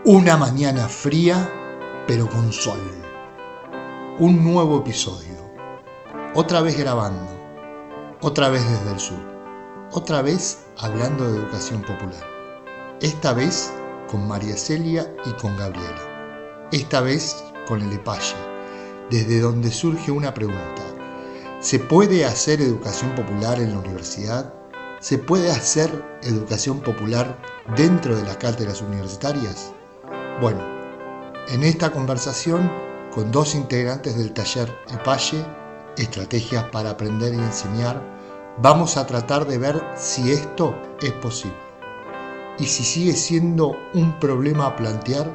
Una mañana fría, pero con sol. Un nuevo episodio. Otra vez grabando. Otra vez desde el sur. Otra vez hablando de educación popular. Esta vez con María Celia y con Gabriela. Esta vez con el EPAYE, desde donde surge una pregunta. ¿Se puede hacer educación popular en la universidad? ¿Se puede hacer educación popular dentro de las cátedras universitarias? Bueno, en esta conversación con dos integrantes del taller EPAYE, Estrategias para Aprender y Enseñar, vamos a tratar de ver si esto es posible y si sigue siendo un problema a plantear,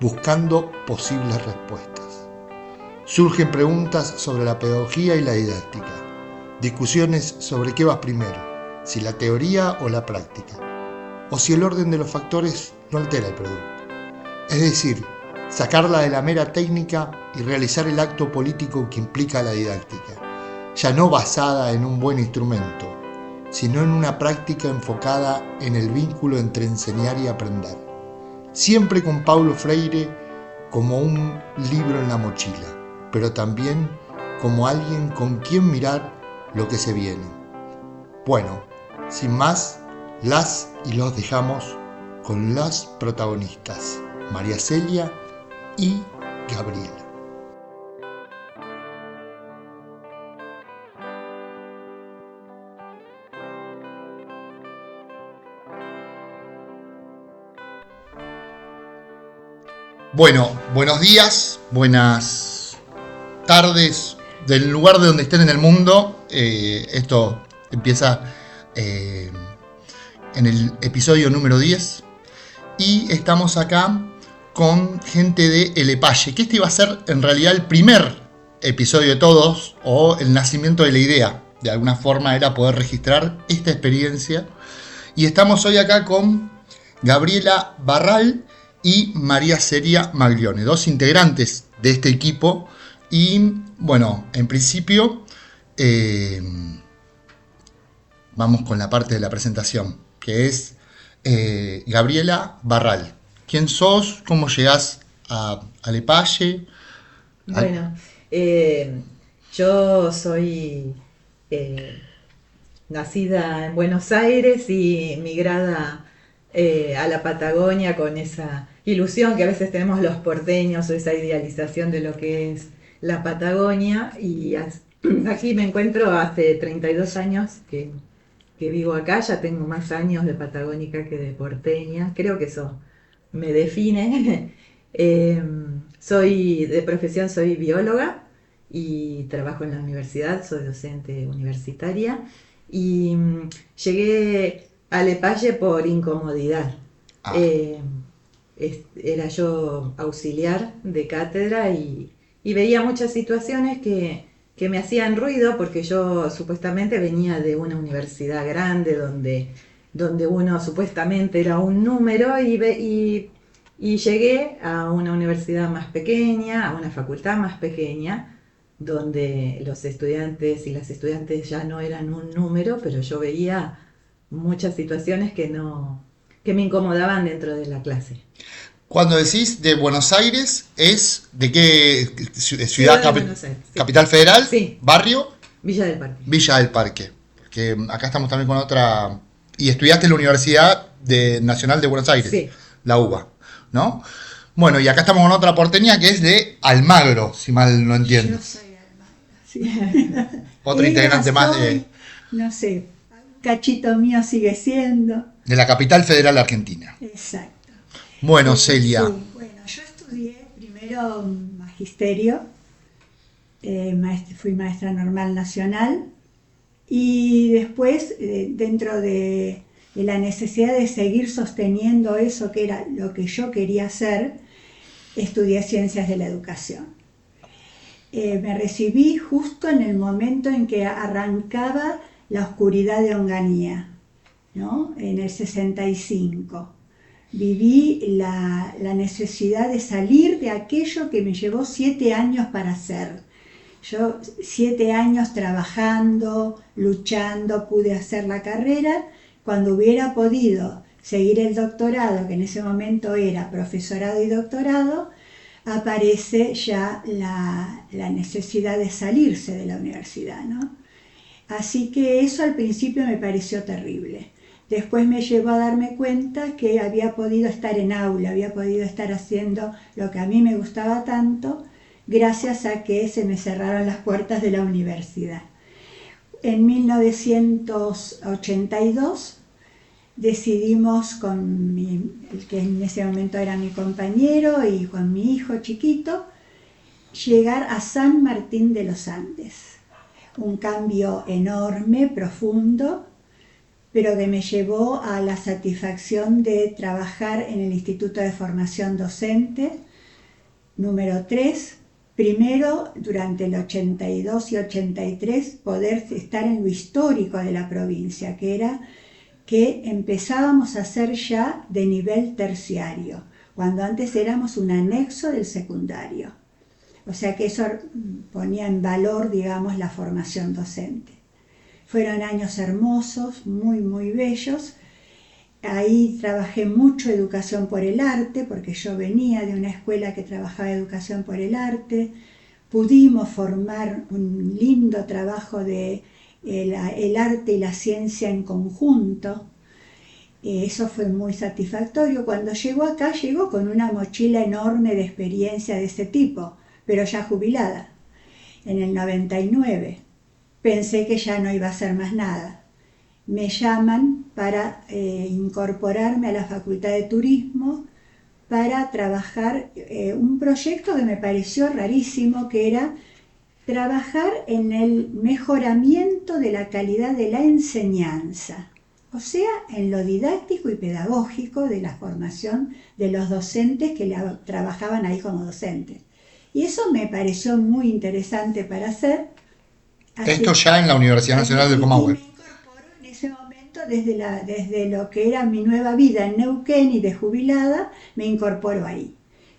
buscando posibles respuestas. Surgen preguntas sobre la pedagogía y la didáctica, discusiones sobre qué va primero, si la teoría o la práctica, o si el orden de los factores no altera el producto. Es decir, sacarla de la mera técnica y realizar el acto político que implica la didáctica, ya no basada en un buen instrumento, sino en una práctica enfocada en el vínculo entre enseñar y aprender, siempre con Paulo Freire como un libro en la mochila, pero también como alguien con quien mirar lo que se viene. Bueno, sin más, las y los dejamos con las protagonistas, María Celia y Gabriela. Bueno, buenos días, buenas tardes, del lugar de donde estén en el mundo. Esto empieza en el episodio número 10 y estamos acá con gente de El EPAYE, que este iba a ser en realidad el primer episodio de todos, o el nacimiento de la idea. De alguna forma era poder registrar esta experiencia. Y estamos hoy acá con Gabriela Barral y María Celia Maglione, dos integrantes de este equipo. Y bueno, en principio vamos con la parte de la presentación, que es Gabriela Barral. ¿Quién sos? ¿Cómo llegás al EPAYE? Bueno, yo soy nacida en Buenos Aires y migrada a la Patagonia con esa ilusión que a veces tenemos los porteños, o esa idealización de lo que es la Patagonia. Y aquí me encuentro hace 32 años que vivo acá. Ya tengo más años de patagónica que de porteña. Creo que eso me define. Soy de profesión, soy bióloga y trabajo en la universidad, soy docente universitaria y llegué al EPAYE por incomodidad. Era yo auxiliar de cátedra y veía muchas situaciones que me hacían ruido, porque yo supuestamente venía de una universidad grande donde uno supuestamente era un número, y llegué a una universidad más pequeña, a una facultad más pequeña, donde los estudiantes y las estudiantes ya no eran un número, pero yo veía muchas situaciones que me incomodaban dentro de la clase. Cuando decís de Buenos Aires, ¿es de qué ciudad? Buenos Aires, sí. ¿Capital Federal? Sí. ¿Barrio? Villa del Parque. Villa del Parque. Porque acá estamos también con otra. Y estudiaste en la Universidad Nacional de Buenos Aires. Sí. La UBA, ¿no? Bueno, y acá estamos con otra porteña que es de Almagro, si mal no entiendo. Yo soy Almagro, sí. Otra integrante más de. No sé, cachito mío sigue siendo. De la capital federal argentina. Exacto. Bueno, Celia. Sí, bueno, yo estudié primero magisterio, fui maestra normal nacional, y después, dentro de la necesidad de seguir sosteniendo eso que era lo que yo quería hacer, estudié Ciencias de la Educación. Me recibí justo en el momento en que arrancaba la oscuridad de Onganía, ¿no? En el 65. Viví la necesidad de salir de aquello que me llevó 7 años para hacer. Yo 7 años trabajando, luchando, pude hacer la carrera. Cuando hubiera podido seguir el doctorado, que en ese momento era profesorado y doctorado, aparece ya la necesidad de salirse de la universidad, ¿no? Así que eso al principio me pareció terrible. Después me llevó a darme cuenta que había podido estar en aula, había podido estar haciendo lo que a mí me gustaba tanto, gracias a que se me cerraron las puertas de la universidad. En 1982 decidimos con el que en ese momento era mi compañero y con mi hijo chiquito, llegar a San Martín de los Andes. Un cambio enorme, profundo, pero que me llevó a la satisfacción de trabajar en el Instituto de Formación Docente, número 3. Primero, durante el 82 y 83, poder estar en lo histórico de la provincia, que era que empezábamos a ser ya de nivel terciario, cuando antes éramos un anexo del secundario. O sea que eso ponía en valor, digamos, la formación docente. Fueron años hermosos, muy, muy bellos. Ahí trabajé mucho educación por el arte, porque yo venía de una escuela que trabajaba educación por el arte. Pudimos formar un lindo trabajo de el arte y la ciencia en conjunto. Eso fue muy satisfactorio. Cuando llegó acá, llegó con una mochila enorme de experiencia de ese tipo, pero ya jubilada, en el 99. Pensé que ya no iba a hacer más nada. Me llaman para incorporarme a la Facultad de Turismo para trabajar un proyecto que me pareció rarísimo, que era trabajar en el mejoramiento de la calidad de la enseñanza, o sea, en lo didáctico y pedagógico de la formación de los docentes que trabajaban ahí como docentes. Y eso me pareció muy interesante para hacer. Esto ya en la Universidad Nacional del Comahue. Me incorporo en ese momento desde lo que era mi nueva vida en Neuquén y de jubilada, me incorporo ahí.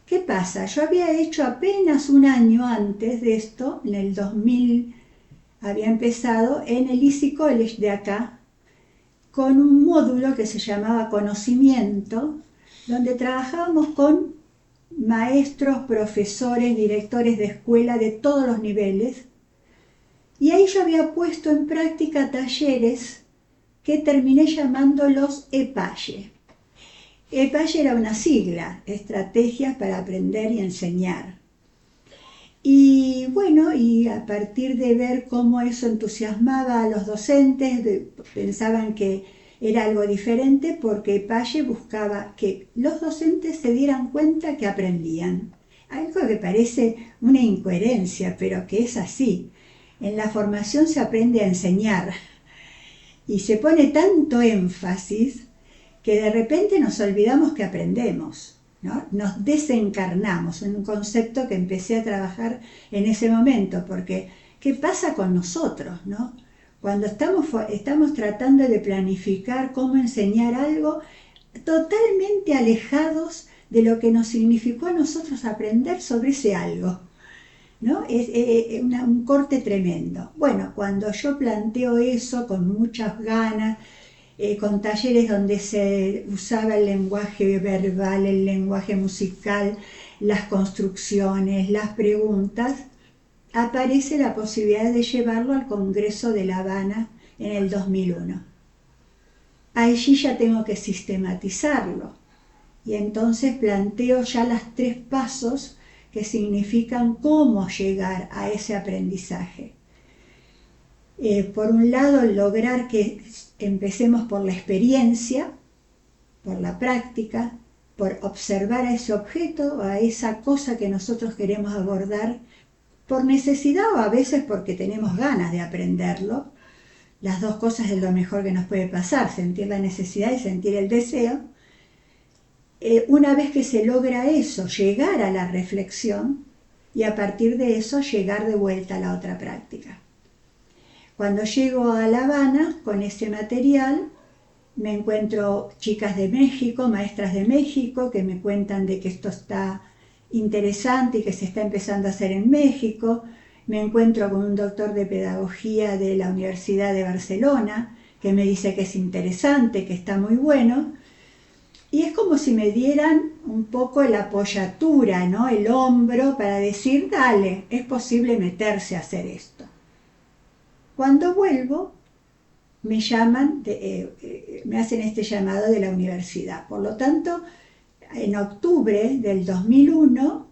¿Qué pasa? Yo había hecho apenas un año antes de esto, en el 2000, había empezado en el Easy College de acá, con un módulo que se llamaba Conocimiento, donde trabajábamos con maestros, profesores, directores de escuela de todos los niveles, y ahí yo había puesto en práctica talleres que terminé llamándolos EPAYE. EPAYE era una sigla, Estrategias para Aprender y Enseñar. Y bueno, y a partir de ver cómo eso entusiasmaba a los docentes, pensaban que era algo diferente, porque EPAYE buscaba que los docentes se dieran cuenta que aprendían. Algo que parece una incoherencia, pero que es así. En la formación se aprende a enseñar y se pone tanto énfasis que de repente nos olvidamos que aprendemos, ¿no? Nos desencarnamos, un concepto que empecé a trabajar en ese momento, porque ¿qué pasa con nosotros, no? Cuando estamos tratando de planificar cómo enseñar algo, totalmente alejados de lo que nos significó a nosotros aprender sobre ese algo, ¿no? Es un corte tremendo. Bueno, cuando yo planteo eso con muchas ganas, con talleres donde se usaba el lenguaje verbal, el lenguaje musical, las construcciones, las preguntas, aparece la posibilidad de llevarlo al Congreso de La Habana en el 2001. Allí ya tengo que sistematizarlo y entonces planteo ya los 3 pasos que significan cómo llegar a ese aprendizaje. Por un lado, lograr que empecemos por la experiencia, por la práctica, por observar a ese objeto, a esa cosa que nosotros queremos abordar, por necesidad o a veces porque tenemos ganas de aprenderlo. Las dos cosas es lo mejor que nos puede pasar, sentir la necesidad y sentir el deseo. Una vez que se logra eso, llegar a la reflexión y a partir de eso llegar de vuelta a la otra práctica. Cuando llego a La Habana con ese material, me encuentro chicas de México, maestras de México, que me cuentan de que esto está interesante y que se está empezando a hacer en México. Me encuentro con un doctor de pedagogía de la Universidad de Barcelona, que me dice que es interesante, que está muy bueno. Y es como si me dieran un poco la apoyatura, ¿no? El hombro para decir, dale, es posible meterse a hacer esto. Cuando vuelvo, me llaman, me hacen este llamado de la universidad. Por lo tanto, en octubre del 2001,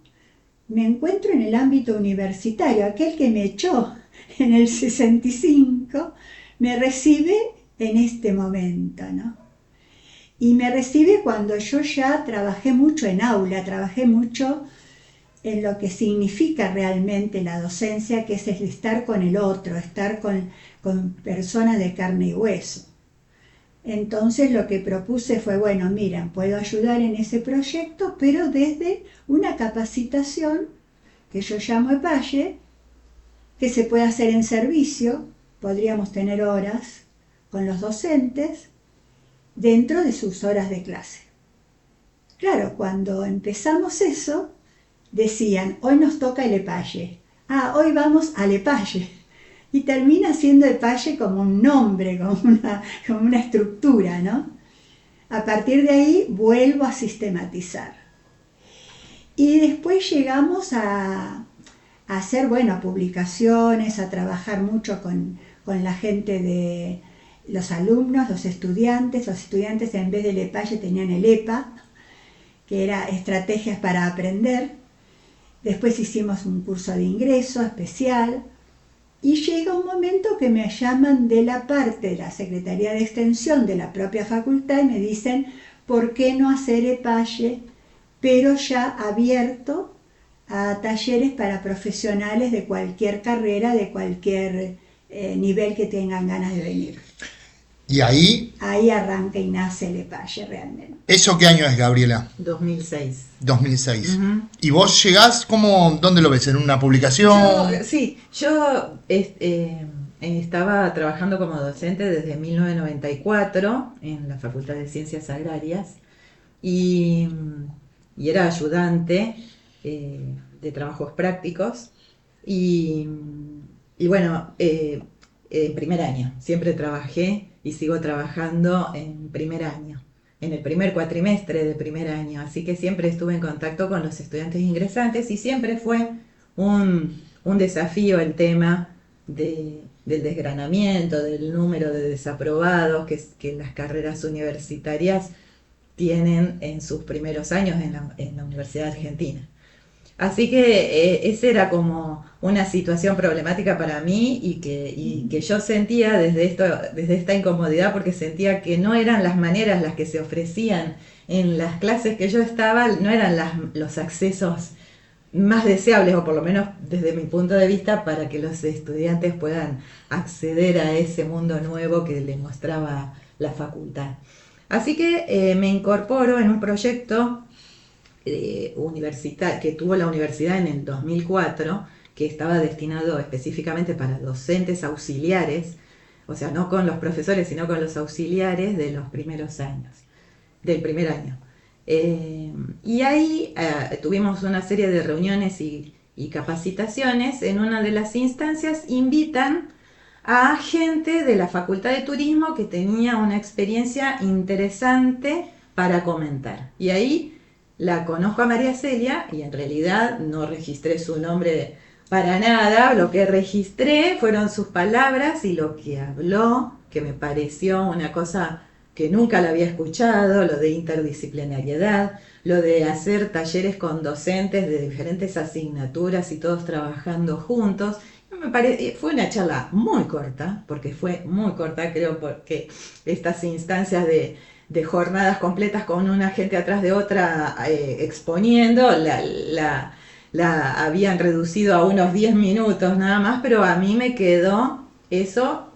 me encuentro en el ámbito universitario. Aquel que me echó en el 65, me recibe en este momento, ¿no? Y me recibe cuando yo ya trabajé mucho en aula, trabajé mucho en lo que significa realmente la docencia, que es el estar con el otro, estar con personas de carne y hueso. Entonces lo que propuse fue, bueno, miren, puedo ayudar en ese proyecto, pero desde una capacitación que yo llamo EPAYE, que se puede hacer en servicio, podríamos tener horas con los docentes dentro de sus horas de clase. Claro, cuando empezamos eso, decían, hoy nos toca el EPAYE. Hoy vamos al EPAYE. Y termina siendo EPAYE como un nombre, como una estructura, ¿no? A partir de ahí vuelvo a sistematizar. Y después llegamos a hacer, publicaciones, a trabajar mucho con la gente de los alumnos, los estudiantes. Los estudiantes en vez del EPAYE tenían el EPA, que era Estrategias para Aprender. Después hicimos un curso de ingreso especial. Y llega un momento que me llaman de la parte de la Secretaría de Extensión de la propia facultad y me dicen, ¿por qué no hacer EPAYE, pero ya abierto a talleres para profesionales de cualquier carrera, de cualquier nivel que tengan ganas de venir? Y ahí arranca y nace el EPAYE realmente. ¿Eso qué año es, Gabriela? 2006. 2006. Uh-huh. ¿Y vos llegás, dónde lo ves? ¿En una publicación? Yo estaba trabajando como docente desde 1994 en la Facultad de Ciencias Agrarias y era ayudante de trabajos prácticos y en primer año. Siempre trabajé y sigo trabajando en primer año, en el primer cuatrimestre de primer año, así que siempre estuve en contacto con los estudiantes ingresantes y siempre fue un desafío el tema del desgranamiento, del número de desaprobados que las carreras universitarias tienen en sus primeros años en la Universidad Argentina. Así que esa era como una situación problemática para mí y que yo sentía desde esta incomodidad, porque sentía que no eran las maneras las que se ofrecían en las clases que yo estaba, no eran los accesos más deseables, o por lo menos desde mi punto de vista, para que los estudiantes puedan acceder a ese mundo nuevo que les mostraba la facultad. Así que me incorporo en un proyecto que tuvo la universidad en el 2004, que estaba destinado específicamente para docentes auxiliares, o sea, no con los profesores, sino con los auxiliares de los primeros años, del primer año. Y ahí tuvimos una serie de reuniones y capacitaciones. En una de las instancias invitan a gente de la Facultad de Turismo que tenía una experiencia interesante para comentar. Y ahí la conozco a María Celia y en realidad no registré su nombre para nada. Lo que registré fueron sus palabras y lo que habló, que me pareció una cosa que nunca la había escuchado, lo de interdisciplinariedad, lo de hacer talleres con docentes de diferentes asignaturas y todos trabajando juntos. Fue una charla muy corta, creo, porque estas instancias de jornadas completas con una gente atrás de otra exponiendo, la habían reducido a unos 10 minutos nada más, pero a mí me quedó eso,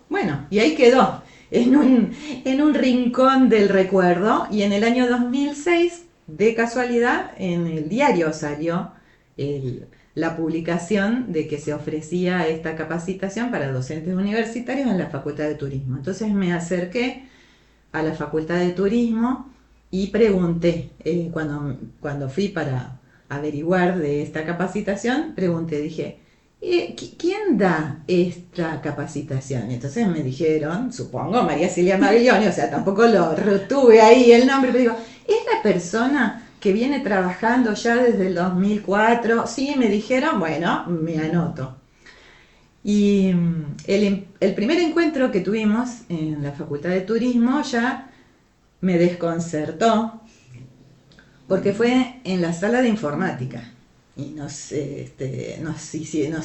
y ahí quedó, en un rincón del recuerdo. Y en el año 2006, de casualidad, en el diario salió la publicación de que se ofrecía esta capacitación para docentes universitarios en la Facultad de Turismo. Entonces me acerqué a la Facultad de Turismo y pregunté, cuando fui para averiguar de esta capacitación, dije, ¿quién da esta capacitación? Entonces me dijeron, supongo, María Celia Maglioni, o sea, tampoco lo retuve ahí el nombre, pero digo, ¿es la persona que viene trabajando ya desde el 2004? Sí, me dijeron, bueno, me anoto. Y el primer encuentro que tuvimos en la Facultad de Turismo ya me desconcertó, porque fue en la sala de informática. Y nos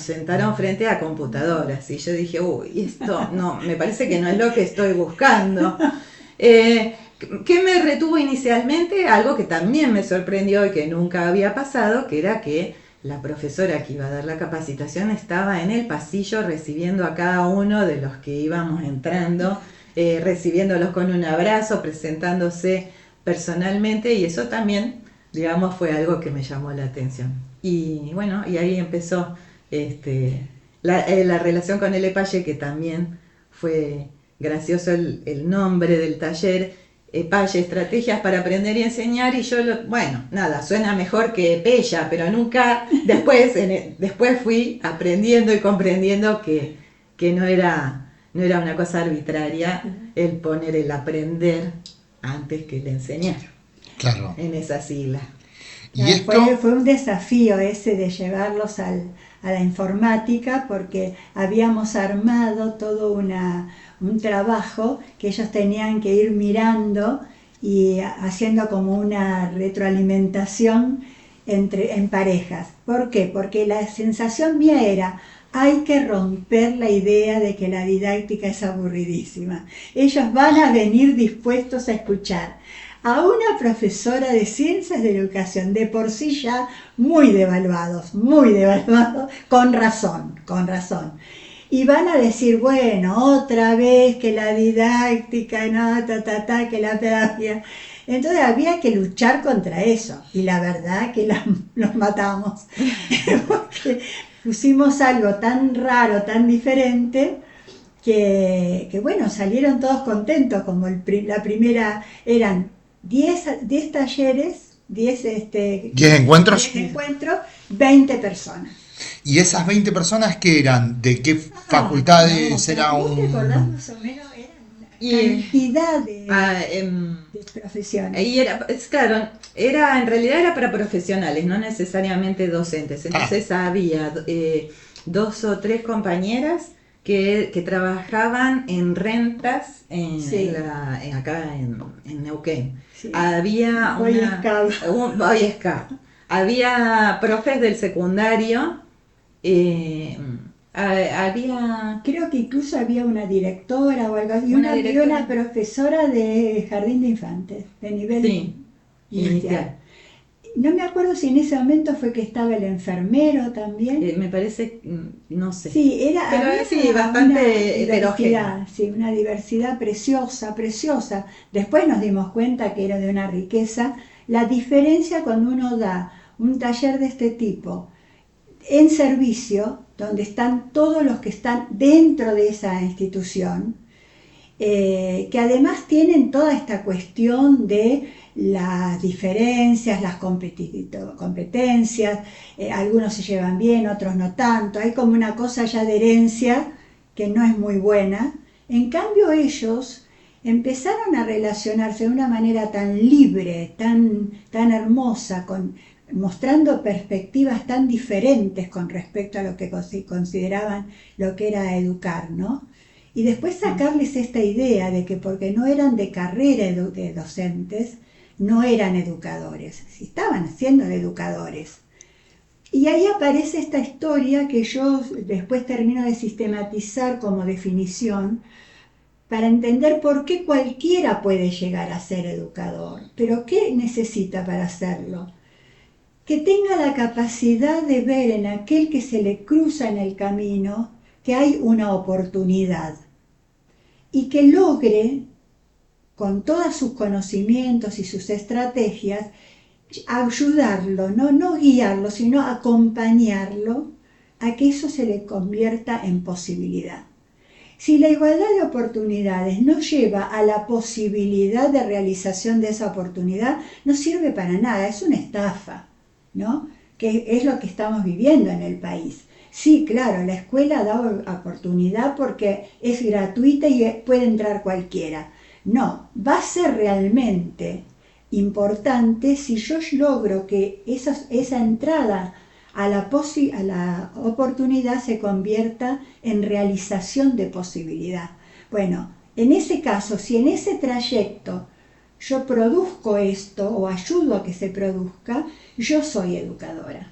sentaron frente a computadoras y yo dije, uy, esto no, me parece que no es lo que estoy buscando. ¿Qué me retuvo inicialmente? Algo que también me sorprendió y que nunca había pasado, que era que la profesora que iba a dar la capacitación estaba en el pasillo recibiendo a cada uno de los que íbamos entrando, recibiéndolos con un abrazo, presentándose personalmente, y eso también, digamos, fue algo que me llamó la atención. Y bueno, y ahí empezó la relación con el EPAYE, que también fue gracioso el nombre del taller, EPAYE, Estrategias para Aprender y Enseñar, y yo, bueno, nada, suena mejor que EPEYA, pero nunca, después fui aprendiendo y comprendiendo que no era una cosa arbitraria el poner el aprender antes que el enseñar. Claro. En esa sigla. Y Fue un desafío ese de llevarlos a la informática, porque habíamos armado todo un trabajo que ellos tenían que ir mirando y haciendo como una retroalimentación en parejas. ¿Por qué? Porque la sensación mía era: hay que romper la idea de que la didáctica es aburridísima. Ellos van a venir dispuestos a escuchar a una profesora de ciencias de educación, de por sí ya muy devaluados, con razón. Y van a decir, bueno, otra vez que la didáctica, no, que la pedagogía. Entonces había que luchar contra eso, y la verdad que los matamos, porque pusimos algo tan raro, tan diferente, que bueno, salieron todos contentos, como la primera eran 10 talleres, 10 encuentros. 10 encuentros, 20 personas. ¿Y esas 20 personas qué eran? ¿De qué facultades era ¿Vos te acordás más o menos? Cantidad de profesiones. Y en realidad era para profesionales, no necesariamente docentes. Entonces había 2 o 3 compañeras que trabajaban en rentas acá en Neuquén. Sí. Había Boy Scout. Había profes del secundario. Había... Creo que incluso había una directora o algo así, y una profesora de jardín de infantes, de nivel inicial. No me acuerdo si en ese momento fue que estaba el enfermero también. Me parece, no sé. Sí, pero bastante heterogénea. Sí, una diversidad preciosa. Después nos dimos cuenta que era de una riqueza. La diferencia cuando uno da un taller de este tipo en servicio, donde están todos los que están dentro de esa institución, que además tienen toda esta cuestión de las diferencias, las competencias, algunos se llevan bien, otros no tanto, hay como una cosa ya de herencia que no es muy buena. En cambio ellos empezaron a relacionarse de una manera tan libre, tan hermosa, mostrando perspectivas tan diferentes con respecto a lo que consideraban lo que era educar, ¿no? Y después sacarles esta idea de que porque no eran de carrera de docentes, no eran educadores, si estaban siendo educadores. Y ahí aparece esta historia que yo después termino de sistematizar como definición para entender por qué cualquiera puede llegar a ser educador, pero ¿qué necesita para hacerlo? Que tenga la capacidad de ver en aquel que se le cruza en el camino que hay una oportunidad y que logre, con todos sus conocimientos y sus estrategias, ayudarlo, no guiarlo, sino acompañarlo a que eso se le convierta en posibilidad. Si la igualdad de oportunidades no lleva a la posibilidad de realización de esa oportunidad, no sirve para nada, es una estafa, ¿no? Que es lo que estamos viviendo en el país. Sí, claro, la escuela da oportunidad porque es gratuita y puede entrar cualquiera. No, va a ser realmente importante si yo logro que esa entrada a la oportunidad se convierta en realización de posibilidad. Bueno, en ese caso, si en ese trayecto yo produzco esto o ayudo a que se produzca, yo soy educadora,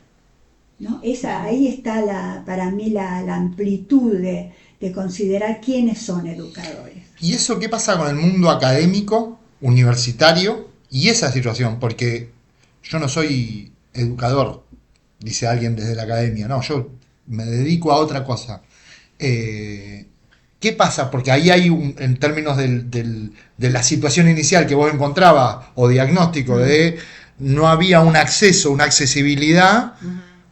¿no? Ahí está para mí la amplitud de considerar quiénes son educadores. ¿Y eso qué pasa con el mundo académico, universitario y esa situación? Porque yo no soy educador, dice alguien desde la academia, no, yo me dedico a otra cosa. ¿Qué pasa? Porque ahí hay, en términos de la situación inicial que vos encontrabas, o diagnóstico, de no había un acceso, una accesibilidad,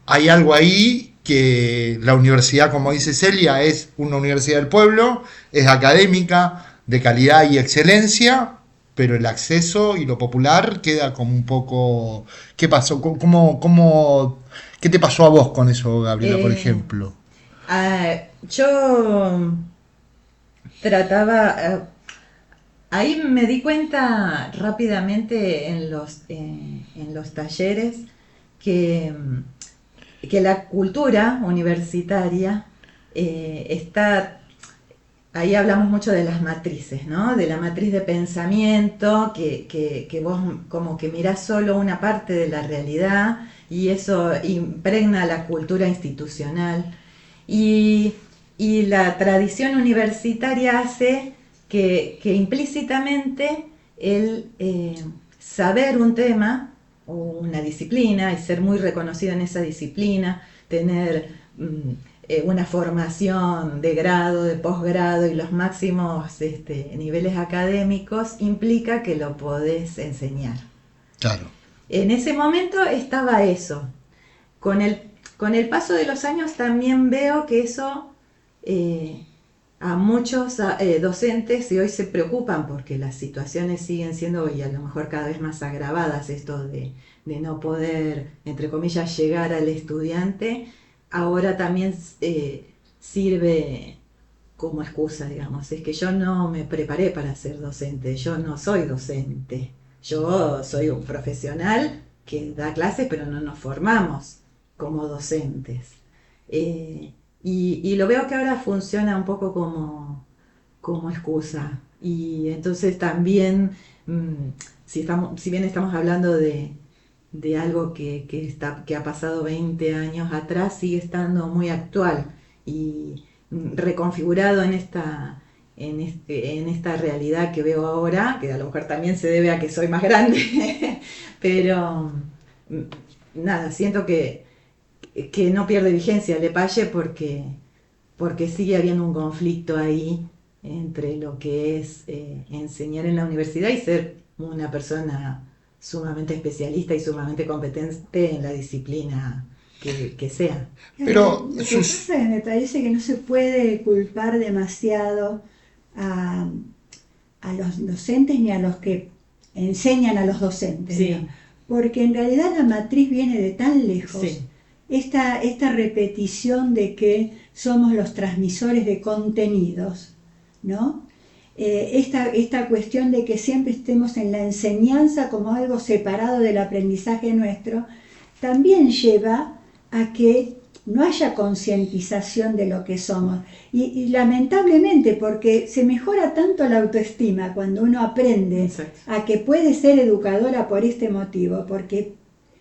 hay algo ahí que la universidad, como dice Celia, es una universidad del pueblo, es académica, de calidad y excelencia, pero el acceso y lo popular queda como un poco... ¿Qué pasó? ¿Qué te pasó a vos con eso, Gabriela, por ejemplo? Yo trataba... ahí me di cuenta rápidamente en los talleres que la cultura universitaria está... Ahí hablamos mucho de las matrices, ¿no? De la matriz de pensamiento, que vos como que mirás solo una parte de la realidad y eso impregna la cultura institucional. Y la tradición universitaria hace que implícitamente el saber un tema o una disciplina y ser muy reconocido en esa disciplina, tener una formación de grado, de posgrado y los máximos niveles académicos, implica que lo podés enseñar. Claro. En ese momento estaba eso. Con el paso de los años también veo que eso a muchos docentes y hoy se preocupan porque las situaciones siguen siendo y a lo mejor cada vez más agravadas, esto de no poder, entre comillas, llegar al estudiante. Ahora también sirve como excusa, digamos. Es que yo no me preparé para ser docente, yo no soy docente. Yo soy un profesional que da clases, pero no nos formamos como docentes. Y lo veo que ahora funciona un poco como excusa. Y entonces también, si bien estamos hablando de algo que ha pasado 20 años atrás, sigue estando muy actual y reconfigurado en esta realidad que veo ahora, que a lo mejor también se debe a que soy más grande, pero nada, siento que no pierde vigencia Lepage porque sigue habiendo un conflicto ahí entre lo que es enseñar en la universidad y ser una persona sumamente especialista y sumamente competente en la disciplina que sea. Pero lo que pasa es que me parece que no se puede culpar demasiado a los docentes ni a los que enseñan a los docentes, sí. ¿no? Porque en realidad la matriz viene de tan lejos. Sí. Esta repetición de que somos los transmisores de contenidos, ¿no? Esta cuestión de que siempre estemos en la enseñanza como algo separado del aprendizaje nuestro, también lleva a que no haya concientización de lo que somos. Y lamentablemente, porque se mejora tanto la autoestima cuando uno aprende Exacto. a que puede ser educadora por este motivo, porque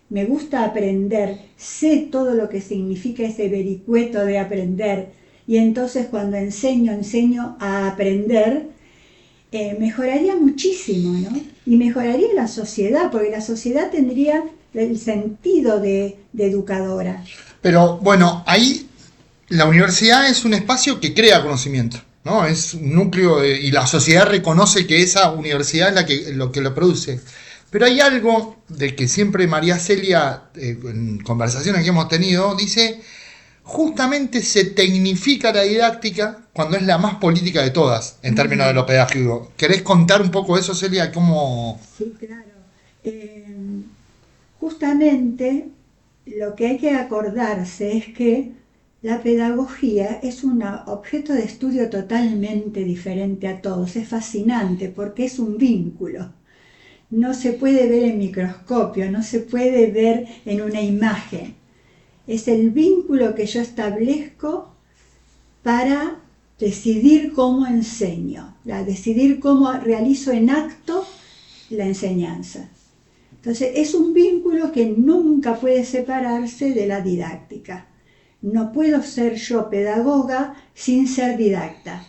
me gusta aprender, sé todo lo que significa ese vericueto de aprender, y entonces cuando enseño a aprender, mejoraría muchísimo, ¿no? Y mejoraría la sociedad, porque la sociedad tendría el sentido de educadora. Pero bueno, ahí la universidad es un espacio que crea conocimiento, ¿no? Es un núcleo y la sociedad reconoce que esa universidad es lo que lo produce. Pero hay algo de que siempre María Celia, en conversaciones que hemos tenido, dice, justamente se tecnifica la didáctica cuando es la más política de todas, en términos de lo pedagógico. ¿Querés contar un poco eso, Celia? ¿Cómo? Sí, claro. Justamente lo que hay que acordarse es que la pedagogía es un objeto de estudio totalmente diferente a todos. Es fascinante porque es un vínculo. no se puede ver en microscopio, no se puede ver en una imagen. Es el vínculo que yo establezco para decidir cómo enseño, decidir cómo realizo en acto la enseñanza. Entonces, es un vínculo que nunca puede separarse de la didáctica. No puedo ser yo pedagoga sin ser didacta,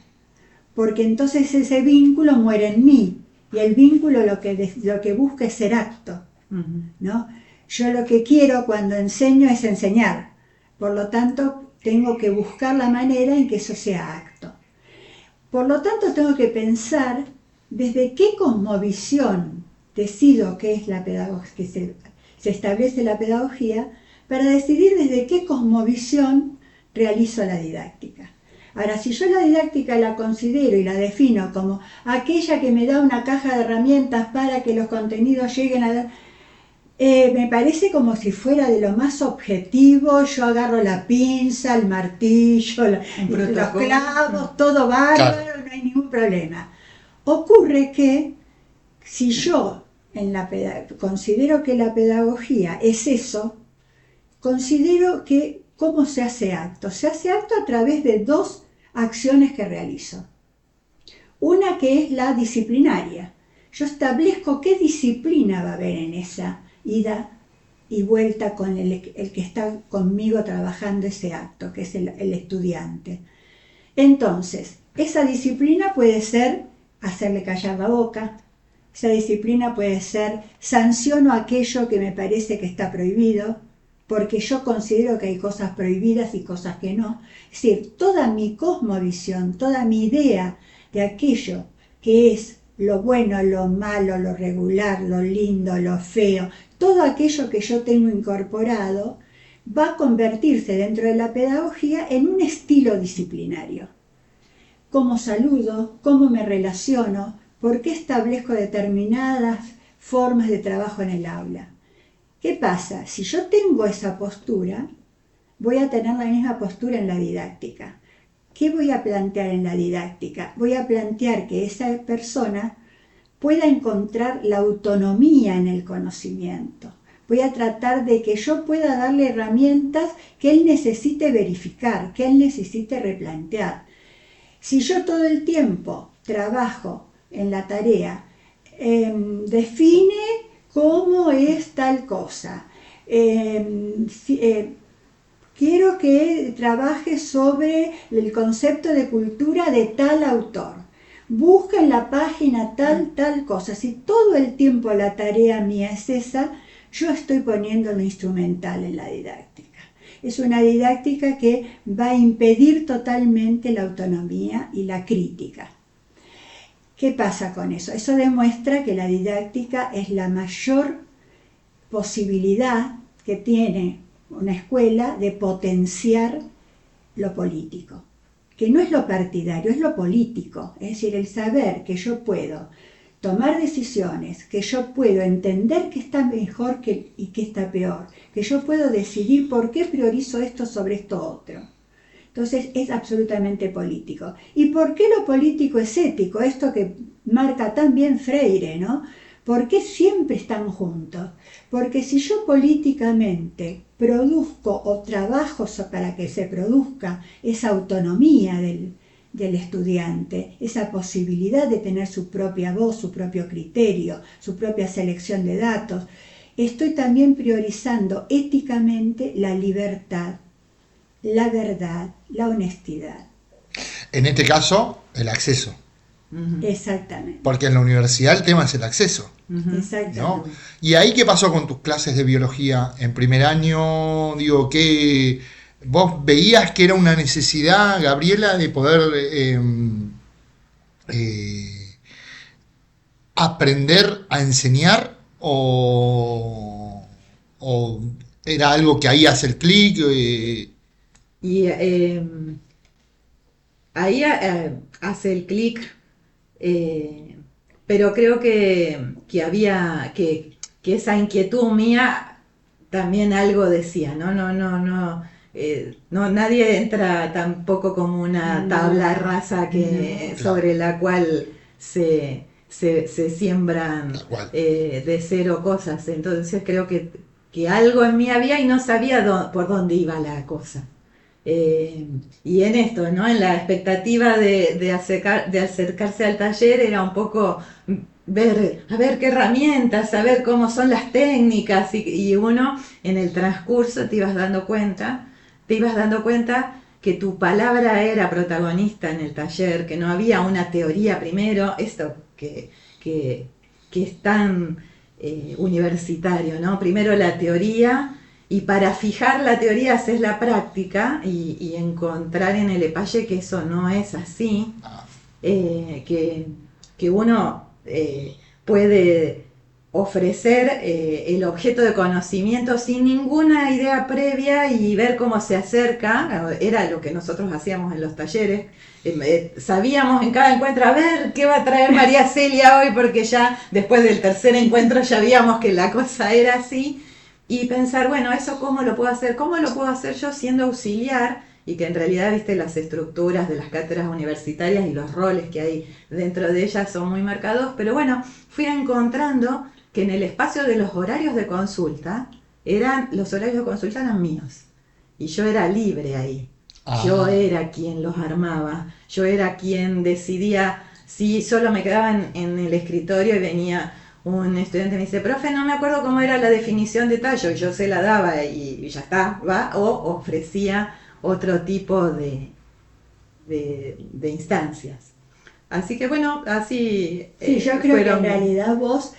porque entonces ese vínculo muere en mí, y el vínculo lo que busca es ser acto, ¿no? Yo lo que quiero cuando enseño es enseñar, por lo tanto tengo que buscar la manera en que eso sea acto. Por lo tanto tengo que pensar desde qué cosmovisión decido qué es la pedagogía, que se establece la pedagogía, para decidir desde qué cosmovisión realizo la didáctica. Ahora, si yo la didáctica la considero y la defino como aquella que me da una caja de herramientas para que los contenidos lleguen a... me parece como si fuera de lo más objetivo. Yo agarro la pinza, el martillo, los clavos, todo bárbaro, claro. No hay ningún problema. Ocurre que si yo considero que la pedagogía es eso, considero que ¿cómo se hace acto? Se hace acto a través de dos acciones que realizo. Una que es la disciplinaria. Yo establezco qué disciplina va a haber en esa ida y vuelta con el que está conmigo trabajando ese acto, que es el estudiante. Entonces, esa disciplina puede ser hacerle callar la boca, esa disciplina puede ser sanciono aquello que me parece que está prohibido, porque yo considero que hay cosas prohibidas y cosas que no. Es decir, toda mi cosmovisión, toda mi idea de aquello que es lo bueno, lo malo, lo regular, lo lindo, lo feo, todo aquello que yo tengo incorporado va a convertirse dentro de la pedagogía en un estilo disciplinario. Cómo saludo, cómo me relaciono, por qué establezco determinadas formas de trabajo en el aula. ¿Qué pasa? Si yo tengo esa postura, voy a tener la misma postura en la didáctica. ¿Qué voy a plantear en la didáctica? Voy a plantear que esa persona pueda encontrar la autonomía en el conocimiento. Voy a tratar de que yo pueda darle herramientas que él necesite verificar, que él necesite replantear. Si yo todo el tiempo trabajo en la tarea, define cómo es tal cosa, quiero que trabaje sobre el concepto de cultura de tal autor, busca en la página tal cosa. Si todo el tiempo la tarea mía es esa, yo estoy poniendo lo instrumental en la didáctica. Es una didáctica que va a impedir totalmente la autonomía y la crítica. ¿Qué pasa con eso? Eso demuestra que la didáctica es la mayor posibilidad que tiene una escuela de potenciar lo político, que no es lo partidario, es lo político, es decir, el saber que yo puedo tomar decisiones, que yo puedo entender qué está mejor y qué está peor, que yo puedo decidir por qué priorizo esto sobre esto otro. Entonces es absolutamente político. ¿Y por qué lo político es ético? Esto que marca tan bien Freire, ¿no? ¿Por qué siempre están juntos? Porque si yo políticamente produzco o trabajo para que se produzca esa autonomía del estudiante, esa posibilidad de tener su propia voz, su propio criterio, su propia selección de datos, estoy también priorizando éticamente la libertad, la verdad, la honestidad. En este caso, el acceso. Exactamente. Porque en la universidad el tema es el acceso. Exactamente. ¿No? ¿Y ahí qué pasó con tus clases de biología en primer año? Digo, ¿qué vos veías que era una necesidad, Gabriela, de poder aprender a enseñar o era algo que ahí hace el clic? Y ahí hace el clic, pero creo que había que esa inquietud mía también algo decía, no, nadie entra tampoco como una tabla rasa sobre la cual se se siembran Tal cual. de cero cosas. Entonces creo que algo en mí había y no sabía por dónde iba la cosa. Y en esto, ¿no? En la expectativa de acercarse al taller era un poco ver, a ver qué herramientas, saber cómo son las técnicas y uno en el transcurso te ibas dando cuenta que tu palabra era protagonista en el taller, que no había una teoría primero, esto que es tan universitario, ¿no? Primero la teoría y para fijar la teoría haces la práctica y encontrar en el Epalle que eso no es así, que uno puede ofrecer el objeto de conocimiento sin ninguna idea previa y ver cómo se acerca. Era lo que nosotros hacíamos en los talleres. Sabíamos en cada encuentro, a ver qué va a traer María Celia hoy, porque ya después del tercer encuentro ya veíamos que la cosa era así. Y pensar, bueno, ¿eso cómo lo puedo hacer? ¿Cómo lo puedo hacer yo siendo auxiliar? Y que en realidad, viste, las estructuras de las cátedras universitarias y los roles que hay dentro de ellas son muy marcados. Pero bueno, fui encontrando que en el espacio de los horarios de consulta, los horarios de consulta eran míos. Y yo era libre ahí. Yo era quien los armaba. Yo era quien decidía si solo me quedaba en el escritorio y venía un estudiante me dice, profe, no me acuerdo cómo era la definición de tallo, y yo se la daba y ya está, ¿va? O ofrecía otro tipo de instancias. Así que bueno, así Sí, yo creo que en realidad vos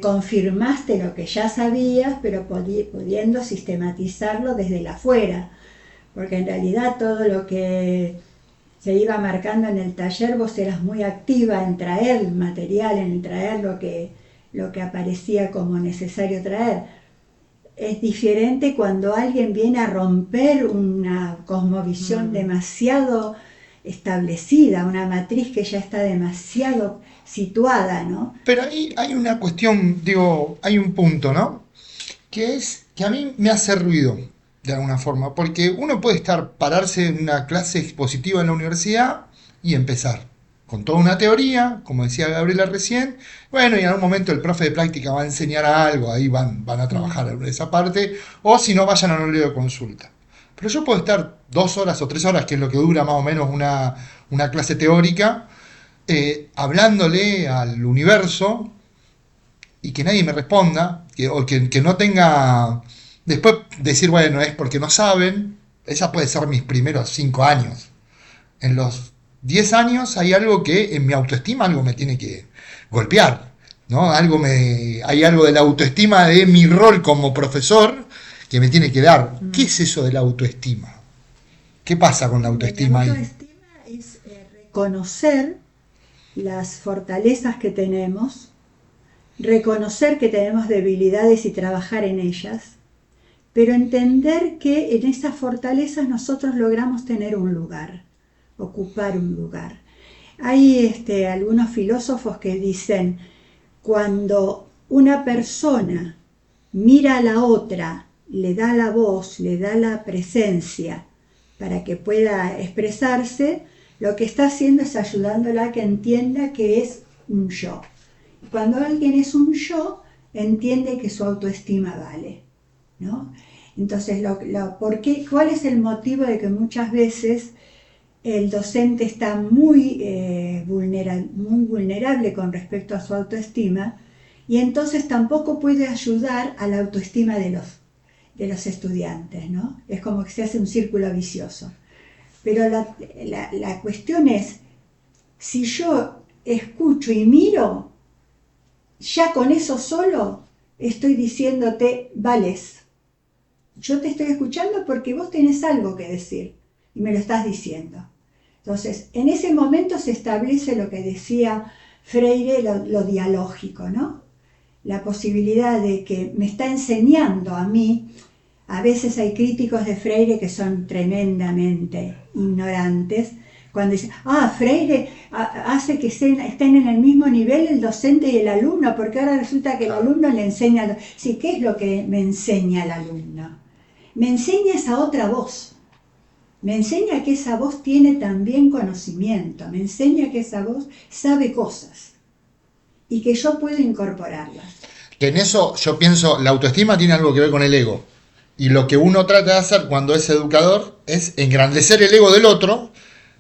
confirmaste lo que ya sabías, pero pudiendo sistematizarlo desde el afuera, porque en realidad todo lo que se iba marcando en el taller, vos eras muy activa en traer material, en traer lo que aparecía como necesario traer. Es diferente cuando alguien viene a romper una cosmovisión demasiado establecida, una matriz que ya está demasiado situada, ¿no? Pero ahí hay una cuestión, digo, hay un punto, ¿no? Que es que a mí me hace ruido, de alguna forma, porque uno puede pararse en una clase expositiva en la universidad y empezar con toda una teoría, como decía Gabriela recién, bueno, y en algún momento el profe de práctica va a enseñar algo, ahí van a trabajar esa parte, o si no, vayan a un horario de consulta. Pero yo puedo estar 2 horas o 3 horas, que es lo que dura más o menos una clase teórica, hablándole al universo y que nadie me responda, o que no tenga... Después decir, bueno, es porque no saben, esa puede ser mis primeros 5 años. En los 10 años hay algo que en mi autoestima algo me tiene que golpear, ¿no? Hay algo de la autoestima de mi rol como profesor que me tiene que dar. ¿Qué es eso de la autoestima? ¿Qué pasa con la autoestima ahí? La autoestima es reconocer las fortalezas que tenemos, reconocer que tenemos debilidades y trabajar en ellas, pero entender que en esas fortalezas nosotros logramos tener un lugar, ocupar un lugar. Hay algunos filósofos que dicen, cuando una persona mira a la otra, le da la voz, le da la presencia para que pueda expresarse, lo que está haciendo es ayudándola a que entienda que es un yo. Cuando alguien es un yo, entiende que su autoestima vale, ¿no? Entonces, ¿cuál es el motivo de que muchas veces el docente está muy vulnerable con respecto a su autoestima y entonces tampoco puede ayudar a la autoestima de los estudiantes, ¿no? Es como que se hace un círculo vicioso. Pero la cuestión es, si yo escucho y miro, ya con eso solo estoy diciéndote, vales. Yo te estoy escuchando porque vos tenés algo que decir y me lo estás diciendo. Entonces, en ese momento se establece lo que decía Freire, lo dialógico, ¿no? La posibilidad de que me está enseñando a mí. A veces hay críticos de Freire que son tremendamente ignorantes, cuando dicen, Freire hace que estén en el mismo nivel el docente y el alumno, porque ahora resulta que el alumno le enseña. Sí, ¿qué es lo que me enseña el alumno? Me enseña esa otra voz. Me enseña que esa voz tiene también conocimiento. Me enseña que esa voz sabe cosas. y que yo puedo incorporarlas. Que en eso yo pienso, la autoestima tiene algo que ver con el ego. Y lo que uno trata de hacer cuando es educador es engrandecer el ego del otro,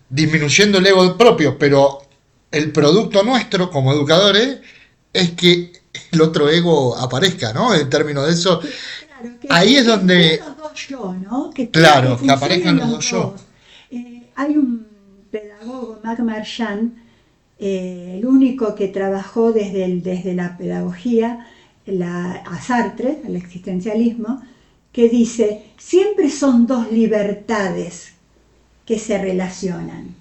disminuyendo el ego propio, pero el producto nuestro como educadores es que el otro ego aparezca, ¿no? En términos de eso, Claro, ahí es donde... los dos yo, ¿no? Claro, que funcionen aparezcan los dos yo. Hay un pedagogo, Marc Marchand, el único que trabajó desde la pedagogía a Sartre, al existencialismo, que dice, siempre son dos libertades que se relacionan,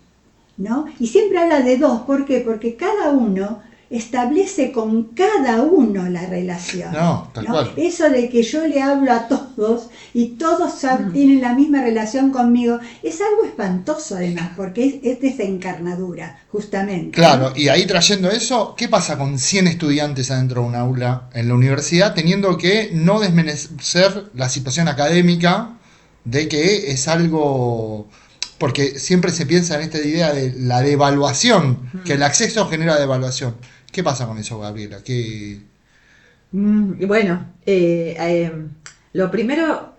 ¿no? Y siempre habla de dos, ¿por qué? Porque cada uno establece con cada uno la relación. No, tal cual. Eso de que yo le hablo a todos y todos tienen la misma relación conmigo, es algo espantoso además, porque es desencarnadura, justamente. Claro, y ahí trayendo eso, ¿qué pasa con 100 estudiantes adentro de un aula en la universidad, teniendo que no desmerecer la situación académica de que es algo... Porque siempre se piensa en esta idea de la devaluación, que el acceso genera devaluación. ¿Qué pasa con eso, Gabriela? Bueno, lo primero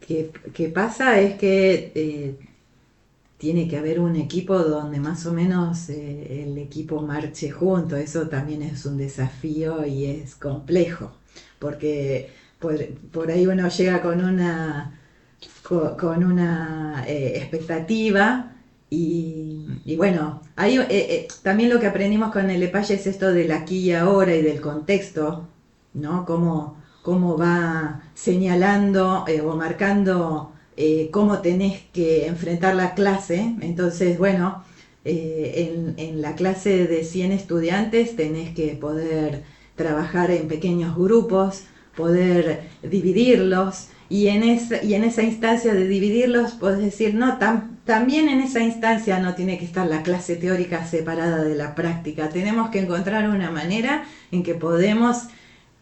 que pasa es que tiene que haber un equipo donde más o menos el equipo marche junto. Eso también es un desafío y es complejo, porque por ahí uno llega con una expectativa y bueno, ahí, también lo que aprendimos con el EPAYE es esto del aquí y ahora y del contexto, ¿no? Cómo va señalando o marcando cómo tenés que enfrentar la clase. Entonces, bueno, en la clase de 100 estudiantes tenés que poder trabajar en pequeños grupos, poder dividirlos, y en esa instancia de dividirlos podés decir, no, también en esa instancia no tiene que estar la clase teórica separada de la práctica. Tenemos que encontrar una manera en que podemos,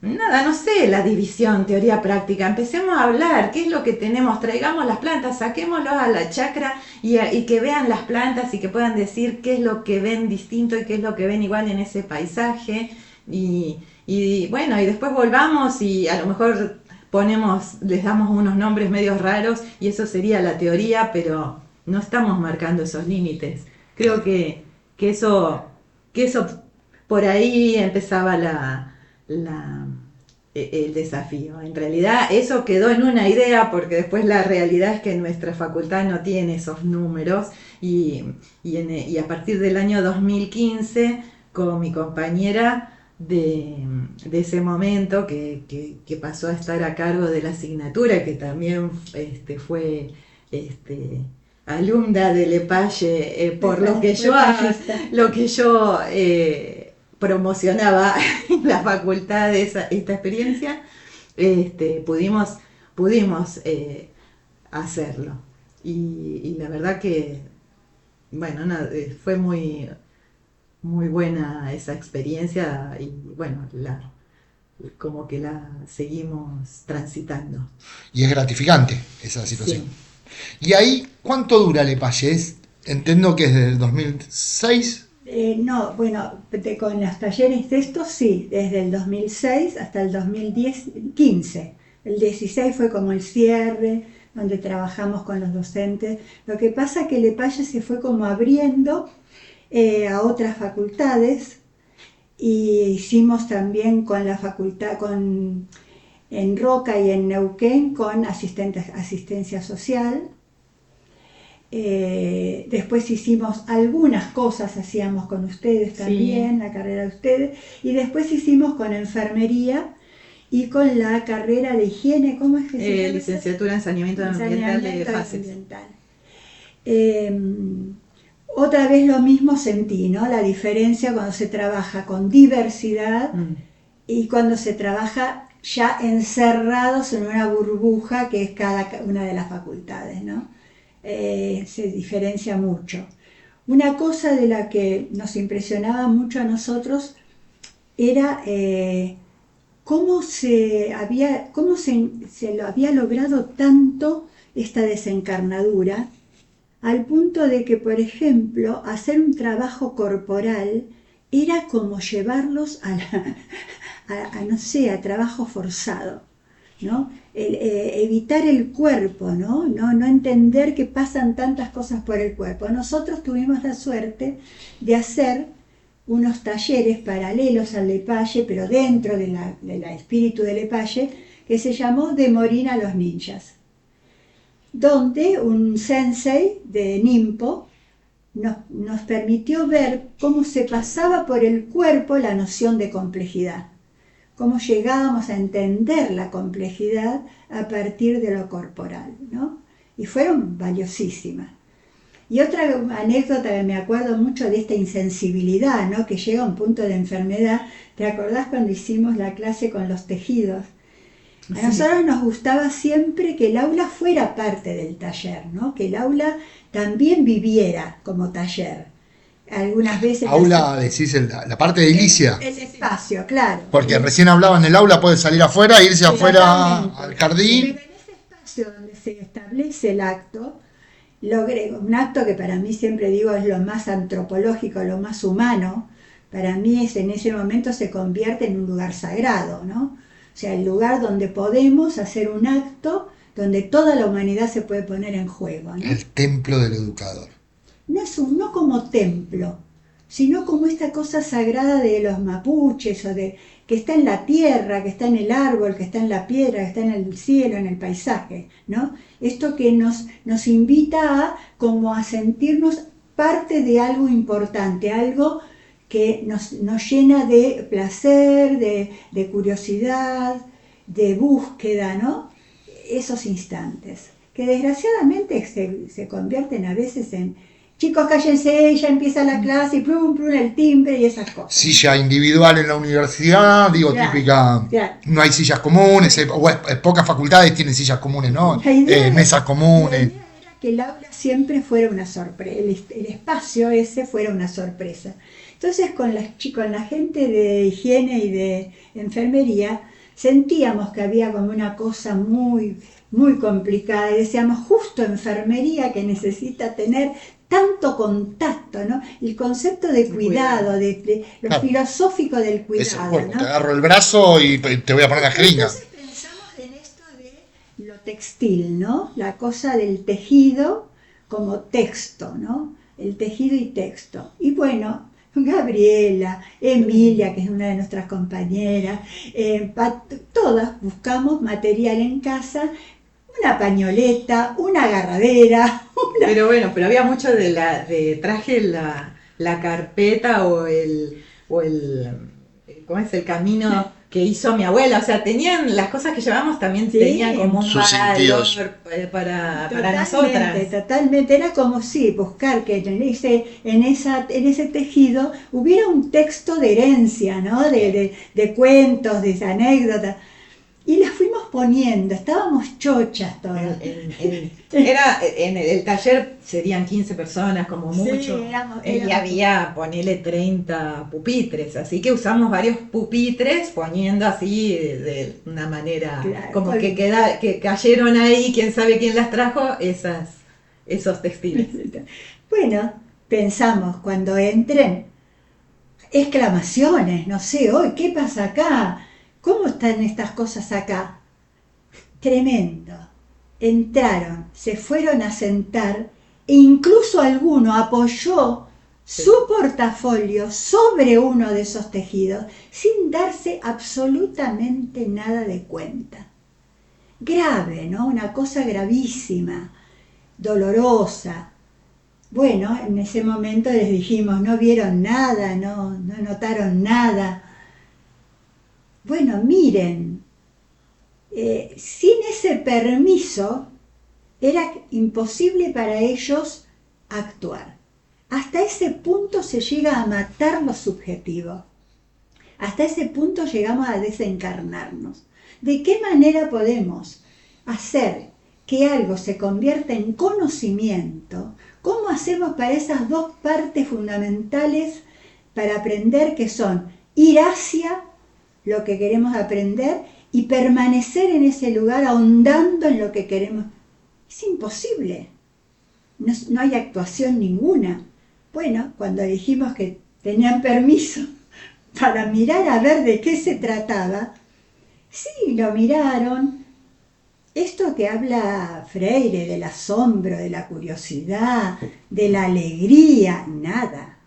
no sé, la división, teoría práctica, empecemos a hablar, qué es lo que tenemos, traigamos las plantas, saquémoslo a la chacra y que vean las plantas y que puedan decir qué es lo que ven distinto y qué es lo que ven igual en ese paisaje. Y bueno, y después volvamos y a lo mejor les damos unos nombres medios raros y eso sería la teoría, pero no estamos marcando esos límites. Creo que eso por ahí empezaba el desafío. En realidad eso quedó en una idea, porque después la realidad es que nuestra facultad no tiene esos números y a partir del año 2015, con mi compañera de ese momento que pasó a estar a cargo de la asignatura, que también fue alumna del EPAYE, por lo que yo promocionaba en la facultad de esta experiencia, pudimos hacerlo. Y la verdad que, bueno, fue muy buena esa experiencia y bueno, como que la seguimos transitando. Y es gratificante esa situación. Sí. ¿Y ahí cuánto dura el EPAYE? Entiendo que es desde el 2006. No, bueno, con los talleres de estos sí, desde el 2006 hasta el 2015. El 16 fue como el cierre, donde trabajamos con los docentes. Lo que pasa es que el EPAYE se fue como abriendo a otras facultades, y hicimos también con la facultad, en Roca y en Neuquén, con asistencia social. Después hicimos algunas cosas, hacíamos con ustedes también, sí, la carrera de ustedes, y después hicimos con enfermería y con la carrera de higiene, ¿cómo es que se llama? Licenciatura en saneamiento ambiental de FACES. Otra vez lo mismo sentí, ¿no? La diferencia cuando se trabaja con diversidad y cuando se trabaja ya encerrados en una burbuja que es cada una de las facultades, ¿no? Se diferencia mucho. Una cosa de la que nos impresionaba mucho a nosotros era cómo se lo había logrado tanto esta desencarnadura, al punto de que, por ejemplo, hacer un trabajo corporal era como llevarlos no sé, a trabajo forzado, ¿no? Evitar el cuerpo, ¿no? No entender que pasan tantas cosas por el cuerpo. Nosotros tuvimos la suerte de hacer unos talleres paralelos al Lepage, pero dentro del espíritu del Lepage, que se llamó De Morir a los Ninjas, donde un sensei de Nimpo nos permitió ver cómo se pasaba por el cuerpo la noción de complejidad, cómo llegábamos a entender la complejidad a partir de lo corporal, ¿no? Y fueron valiosísimas. Y otra anécdota que me acuerdo mucho de esta insensibilidad, ¿no? Que llega a un punto de enfermedad. ¿Te acordás cuando hicimos la clase con los tejidos? A nosotros nos gustaba siempre que el aula fuera parte del taller, ¿no? Que el aula también viviera como taller. Algunas veces... Aula, decís la parte de edilicia. El espacio, claro. Porque recién hablaban del aula, puede salir afuera, irse afuera al jardín. Pero en ese espacio donde se establece el acto, un acto que para mí siempre digo es lo más antropológico, lo más humano, para mí en ese momento se convierte en un lugar sagrado, ¿no? O sea, el lugar donde podemos hacer un acto donde toda la humanidad se puede poner en juego, ¿no? El templo del educador. No como templo, sino como esta cosa sagrada de los mapuches, o de que está en la tierra, que está en el árbol, que está en la piedra, que está en el cielo, en el paisaje, ¿no? Esto que nos invita como a sentirnos parte de algo importante, algo que nos llena de placer, de curiosidad, de búsqueda, ¿no? Esos instantes, que desgraciadamente se convierten a veces en chicos, cállense, ya empieza la clase, y plum, plum, el timbre y esas cosas. Silla individual en la universidad, digo, claro, típica, claro. No hay sillas comunes, pocas facultades tienen sillas comunes, ¿no? Mesas comunes. La idea era que el aula siempre fuera una sorpresa, el espacio ese fuera una sorpresa. Entonces con la gente de higiene y de enfermería sentíamos que había como una cosa muy, muy complicada y decíamos, justo enfermería que necesita tener tanto contacto, ¿no? El concepto de cuidado, de lo claro. filosófico del cuidado, bueno, ¿no? Te agarro el brazo y te voy a poner la jeringa. Entonces pensamos en esto de lo textil, ¿no? La cosa del tejido como texto, ¿no? El tejido y texto. Y bueno, Gabriela, Emilia, que es una de nuestras compañeras, todas buscamos material en casa, una pañoleta, una agarradera. Pero había mucho traje la carpeta o el ¿cómo es? El camino que hizo mi abuela, o sea, tenían las cosas que llevamos también sí, tenían como un valor para nosotras. Totalmente, era como buscar que en ese tejido hubiera un texto de herencia, ¿no? De cuentos, de anécdotas. Y las fuimos poniendo, estábamos chochas todas. En el taller serían 15 personas como mucho. Sí, y había, ponele 30 pupitres, así que usamos varios pupitres poniendo así de una manera, claro, como que cayeron ahí, quién sabe quién las trajo, esos textiles. Bueno, pensamos cuando entren, exclamaciones, no sé, hoy, ¿qué pasa acá? ¿Cómo están estas cosas acá? Tremendo. Entraron, se fueron a sentar e incluso alguno apoyó su portafolio sobre uno de esos tejidos sin darse absolutamente nada de cuenta. Grave, ¿no? Una cosa gravísima, dolorosa. Bueno, en ese momento les dijimos, no vieron nada, no notaron nada. Bueno, miren, sin ese permiso era imposible para ellos actuar. Hasta ese punto se llega a matar lo subjetivo. Hasta ese punto llegamos a desencarnarnos. ¿De qué manera podemos hacer que algo se convierta en conocimiento? ¿Cómo hacemos para esas dos partes fundamentales para aprender, que son ir hacia lo que queremos aprender y permanecer en ese lugar ahondando en lo que queremos? Es imposible, no hay actuación ninguna. Bueno, cuando dijimos que tenían permiso para mirar a ver de qué se trataba. Sí, lo miraron. Esto que habla Freire del asombro, de la curiosidad, de la alegría, nada.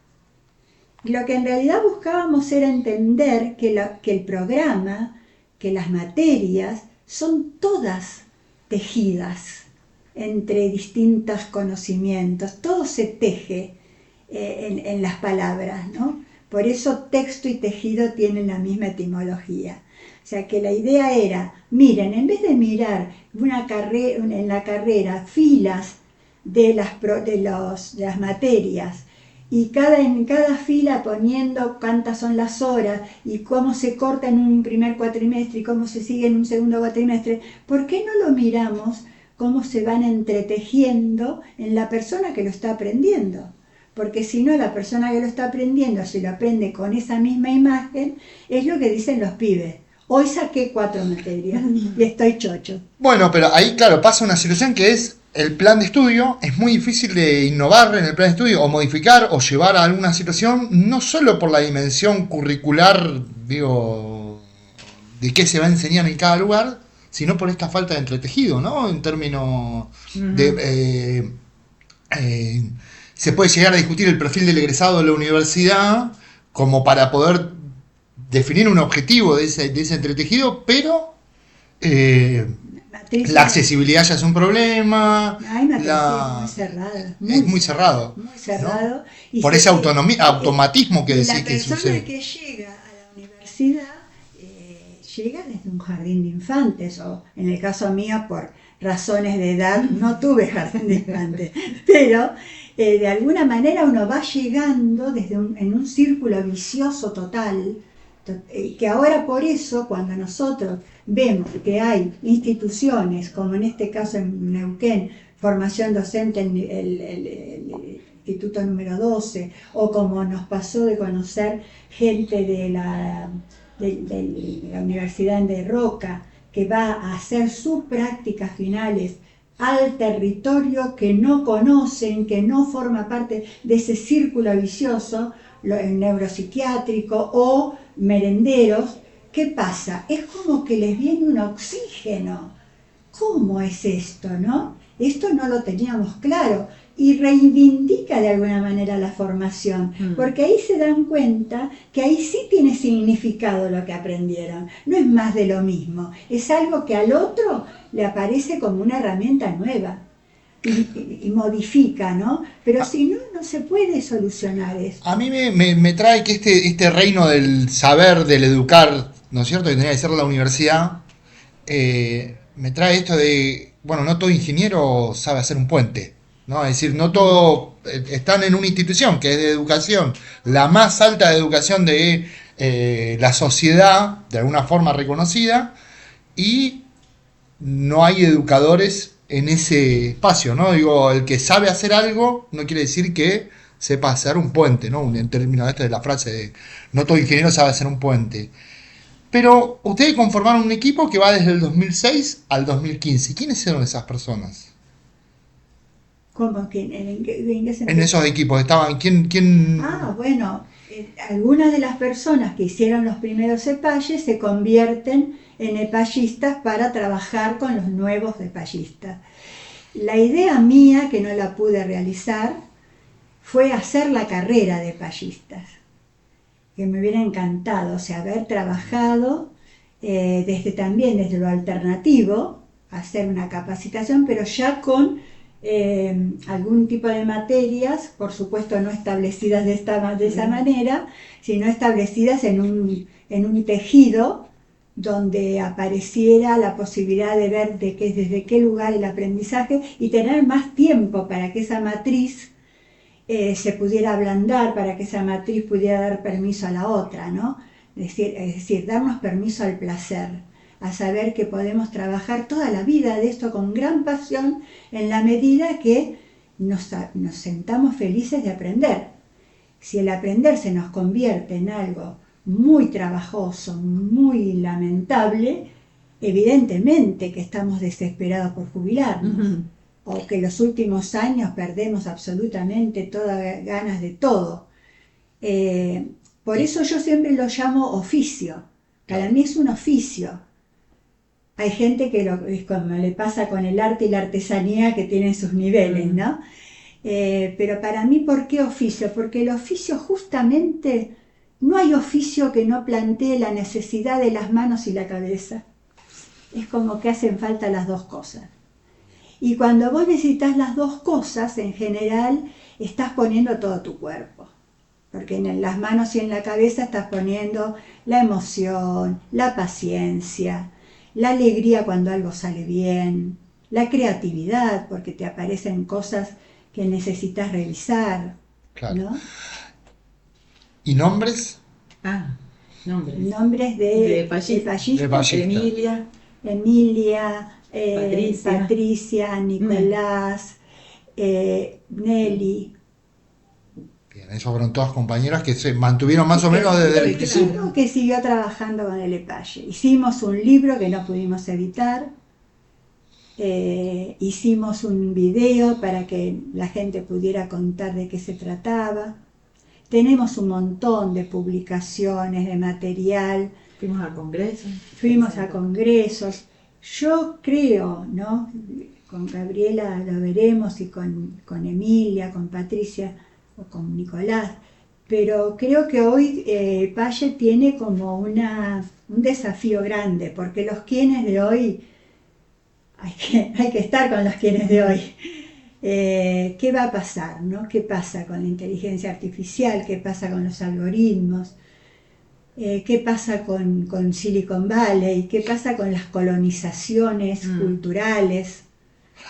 Lo que en realidad buscábamos era entender que el programa, que las materias, son todas tejidas entre distintos conocimientos, todo se teje en las palabras, ¿no? Por eso texto y tejido tienen la misma etimología. O sea que la idea era, miren, en vez de mirar en la carrera filas de las materias y en cada fila poniendo cuántas son las horas y cómo se corta en un primer cuatrimestre y cómo se sigue en un segundo cuatrimestre, ¿por qué no lo miramos cómo se van entretejiendo en la persona que lo está aprendiendo? Porque si no, la persona que lo está aprendiendo, si lo aprende con esa misma imagen, es lo que dicen los pibes. Hoy saqué 4 materias y estoy chocho. Bueno, pero ahí, claro, pasa una situación que es el plan de estudio. Es muy difícil de innovar en el plan de estudio o modificar o llevar a alguna situación, no solo por la dimensión curricular, digo, de qué se va a enseñar en cada lugar, sino por esta falta de entretejido, ¿no? En términos de... se puede llegar a discutir el perfil del egresado de la universidad como para poder definir un objetivo de ese entretejido, pero la accesibilidad ya es un problema. Hay materias muy cerradas. Es muy cerrado. Muy cerrado. ¿no? Y por ese automatismo que decís que sucede. La persona que llega a la universidad llega desde un jardín de infantes, o en el caso mío, por razones de edad, no tuve jardín de infantes, pero de alguna manera uno va llegando en un círculo vicioso total, que ahora por eso cuando nosotros vemos que hay instituciones, como en este caso en Neuquén, formación docente en el instituto número 12, o como nos pasó de conocer gente de la Universidad de Roca, que va a hacer sus prácticas finales al territorio que no conocen, que no forma parte de ese círculo vicioso, el neuropsiquiátrico o merenderos. ¿Qué pasa? Es como que les viene un oxígeno. ¿Cómo es esto, no? Esto no lo teníamos claro y reivindica de alguna manera la formación, porque ahí se dan cuenta que ahí sí tiene significado lo que aprendieron, no es más de lo mismo, es algo que al otro le aparece como una herramienta nueva y modifica, ¿no? Pero si no, no se puede solucionar esto. A mí me trae que este reino del saber, del educar, ¿no es cierto?, que tendría que ser la universidad, me trae esto de, bueno, no todo ingeniero sabe hacer un puente, ¿no? Es decir, no todos están en una institución que es de educación, la más alta de educación de la sociedad, de alguna forma reconocida, y no hay educadores en ese espacio, ¿no? Digo, el que sabe hacer algo no quiere decir que sepa hacer un puente, ¿no? En términos de la frase de no todo ingeniero sabe hacer un puente. Pero ustedes conformaron un equipo que va desde el 2006 al 2015. ¿Quiénes eran esas personas? ¿Cómo? En esos equipos estaban, ¿quién? Ah, bueno, algunas de las personas que hicieron los primeros EPAYES se convierten en epayistas para trabajar con los nuevos epayistas. La idea mía, que no la pude realizar, fue hacer la carrera de epayistas, que me hubiera encantado, o sea, haber trabajado también desde lo alternativo, hacer una capacitación, pero ya con algún tipo de materias, por supuesto no establecidas de esa manera, sino establecidas en un tejido donde apareciera la posibilidad de ver desde qué lugar el aprendizaje y tener más tiempo para que esa matriz se pudiera ablandar, para que esa matriz pudiera dar permiso a la otra, ¿no? Es decir, darnos permiso al placer, a saber que podemos trabajar toda la vida de esto con gran pasión en la medida que nos sentamos felices de aprender. Si el aprender se nos convierte en algo muy trabajoso, muy lamentable, evidentemente que estamos desesperados por jubilarnos, o que los últimos años perdemos absolutamente todas ganas de todo. Por eso yo siempre lo llamo oficio. Para mí es un oficio. Hay gente que es como le pasa con el arte y la artesanía, que tienen sus niveles, ¿no? Pero para mí, ¿por qué oficio? Porque el oficio justamente, no hay oficio que no plantee la necesidad de las manos y la cabeza. Es como que hacen falta las dos cosas. Y cuando vos necesitas las dos cosas, en general, estás poniendo todo tu cuerpo. Porque en las manos y en la cabeza estás poniendo la emoción, la paciencia, la alegría cuando algo sale bien, la creatividad, porque te aparecen cosas que necesitas realizar, Claro. ¿no? ¿Y nombres? Nombres. Nombres De Ballista, De Ballista. Emilia, Emilia, Patricia, Nicolás, Nelly. Bien, esos fueron todas compañeras que se mantuvieron más o menos desde el El principio. equipo que siguió trabajando con el Epalle. Hicimos un libro que no pudimos editar. Hicimos un video para que la gente pudiera contar de qué se trataba. Tenemos un montón de publicaciones, de material. Fuimos a congresos. Yo creo, ¿no? Con Gabriela lo veremos y con Emilia, con Patricia o con Nicolás. Pero creo que hoy Palle tiene como un desafío grande, porque los quienes de hoy, hay que estar con los quienes de hoy. ¿Qué va a pasar, ¿no? ¿Qué pasa con la inteligencia artificial? ¿Qué pasa con los algoritmos? ¿Qué pasa con Silicon Valley? ¿Qué pasa con las colonizaciones culturales?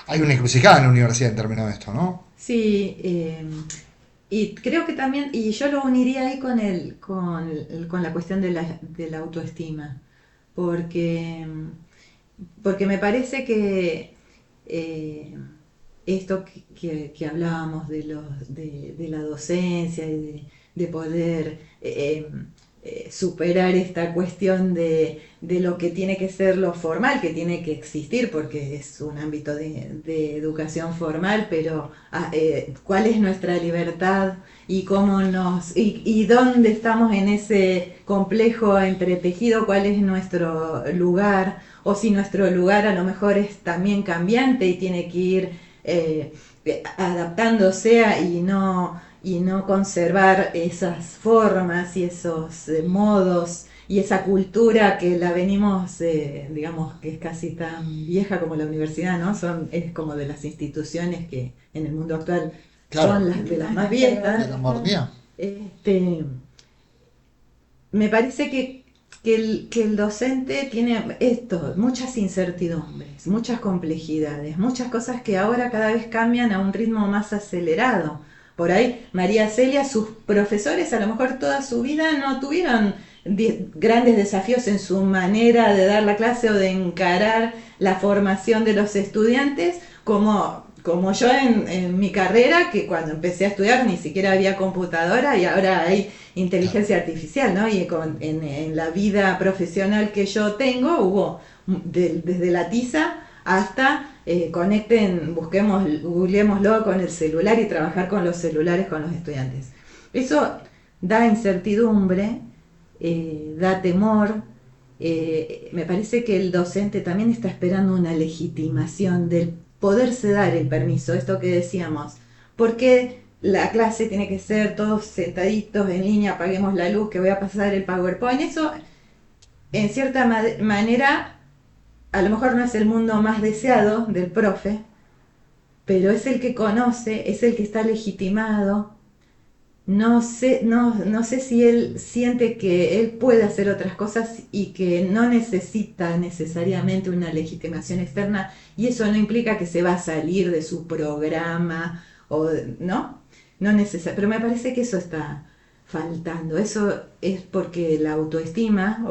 Hay una encrucijada en la universidad en términos de esto, ¿no? Sí, y creo que también, y yo lo uniría ahí con la cuestión de la autoestima, porque me parece que esto que hablábamos de la docencia y de poder superar esta cuestión de lo que tiene que ser lo formal, que tiene que existir porque es un ámbito de educación formal, pero cuál es nuestra libertad y cómo y dónde estamos en ese complejo entretejido, cuál es nuestro lugar, o si nuestro lugar a lo mejor es también cambiante y tiene que ir adaptándose y no conservar esas formas y esos modos y esa cultura que la venimos, digamos, que es casi tan vieja como la universidad, ¿no? Es como de las instituciones que en el mundo actual son de las más viejas. De la modernidad. Me parece que el docente tiene muchas incertidumbres, muchas complejidades, muchas cosas que ahora cada vez cambian a un ritmo más acelerado. Por ahí, María Celia, sus profesores a lo mejor toda su vida no tuvieron grandes desafíos en su manera de dar la clase o de encarar la formación de los estudiantes como yo en mi carrera, que cuando empecé a estudiar ni siquiera había computadora y ahora hay inteligencia artificial, ¿no? Y en la vida profesional que yo tengo hubo desde la tiza hasta googleémoslo con el celular y trabajar con los celulares con los estudiantes. Eso da incertidumbre, da temor. Me parece que el docente también está esperando una legitimación del poderse dar el permiso, esto que decíamos. ¿Por qué la clase tiene que ser todos sentaditos en línea, apaguemos la luz, que voy a pasar el PowerPoint? Eso, en cierta manera, a lo mejor no es el mundo más deseado del profe, pero es el que conoce, es el que está legitimado. No sé si él siente que él puede hacer otras cosas y que no necesita necesariamente una legitimación externa, y eso no implica que se va a salir de su programa, ¿no? Pero me parece que eso está faltando. Eso es porque la autoestima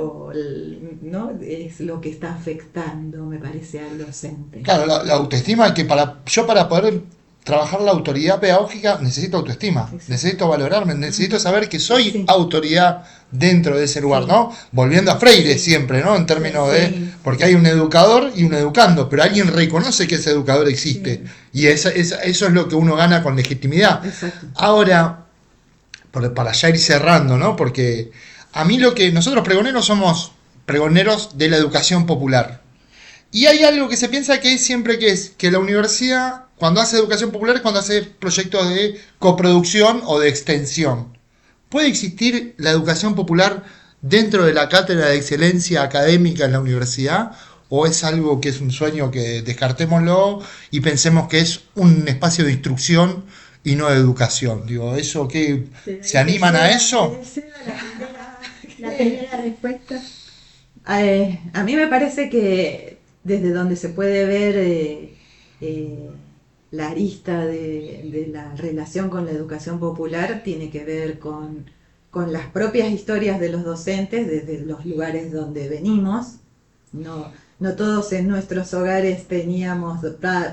¿no? es lo que está afectando, me parece, al docente. Claro, la autoestima es que para poder trabajar la autoridad pedagógica necesito autoestima, Exacto. Necesito valorarme, necesito saber que soy Sí. autoridad dentro de ese lugar, Sí. ¿no? Volviendo a Freire Sí. siempre, ¿no? En términos Sí. de, porque hay un educador y un educando, pero alguien reconoce que ese educador existe, Sí. y eso es lo que uno gana con legitimidad. Exacto. Ahora, para ya ir cerrando, ¿no? Porque a mí lo que nosotros pregoneros somos pregoneros de la educación popular. Y hay algo que se piensa que es siempre que la universidad, cuando hace educación popular, es cuando hace proyectos de coproducción o de extensión. ¿Puede existir la educación popular dentro de la cátedra de excelencia académica en la universidad? ¿O es algo que es un sueño que descartémoslo y pensemos que es un espacio de instrucción y no de educación? Digo, ¿eso qué? ¿Se animan a eso? La primera respuesta. A mí me parece que desde donde se puede ver la arista de la relación con la educación popular tiene que ver con las propias historias de los docentes desde los lugares donde venimos. No todos en nuestros hogares teníamos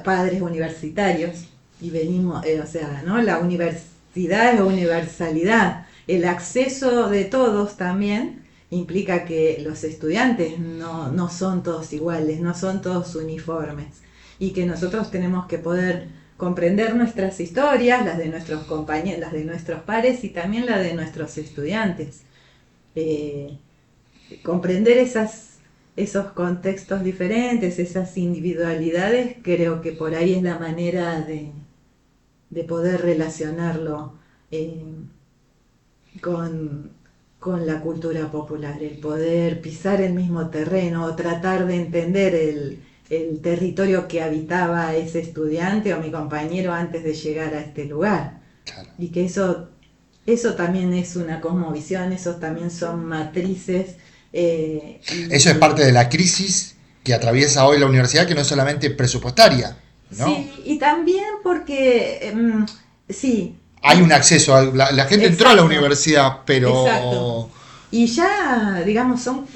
padres universitarios y venimos, o sea, ¿no? La universidad es universalidad. El acceso de todos también implica que los estudiantes no son todos iguales, no son todos uniformes, y que nosotros tenemos que poder comprender nuestras historias, las de nuestros compañeros, las de nuestros pares y también las de nuestros estudiantes. Comprender esos contextos diferentes, esas individualidades, creo que por ahí es la manera de poder relacionarlo con la cultura popular, el poder pisar el mismo terreno o tratar de entender el territorio que habitaba ese estudiante o mi compañero antes de llegar a este lugar. Claro. Y que eso también es una cosmovisión, esos también son matrices. Eso es parte de la crisis que atraviesa hoy la universidad, que no es solamente presupuestaria, ¿no? Sí, y también porque, sí. Hay un acceso, la gente entró a la Exacto. universidad, pero... Exacto. Y ya, digamos, son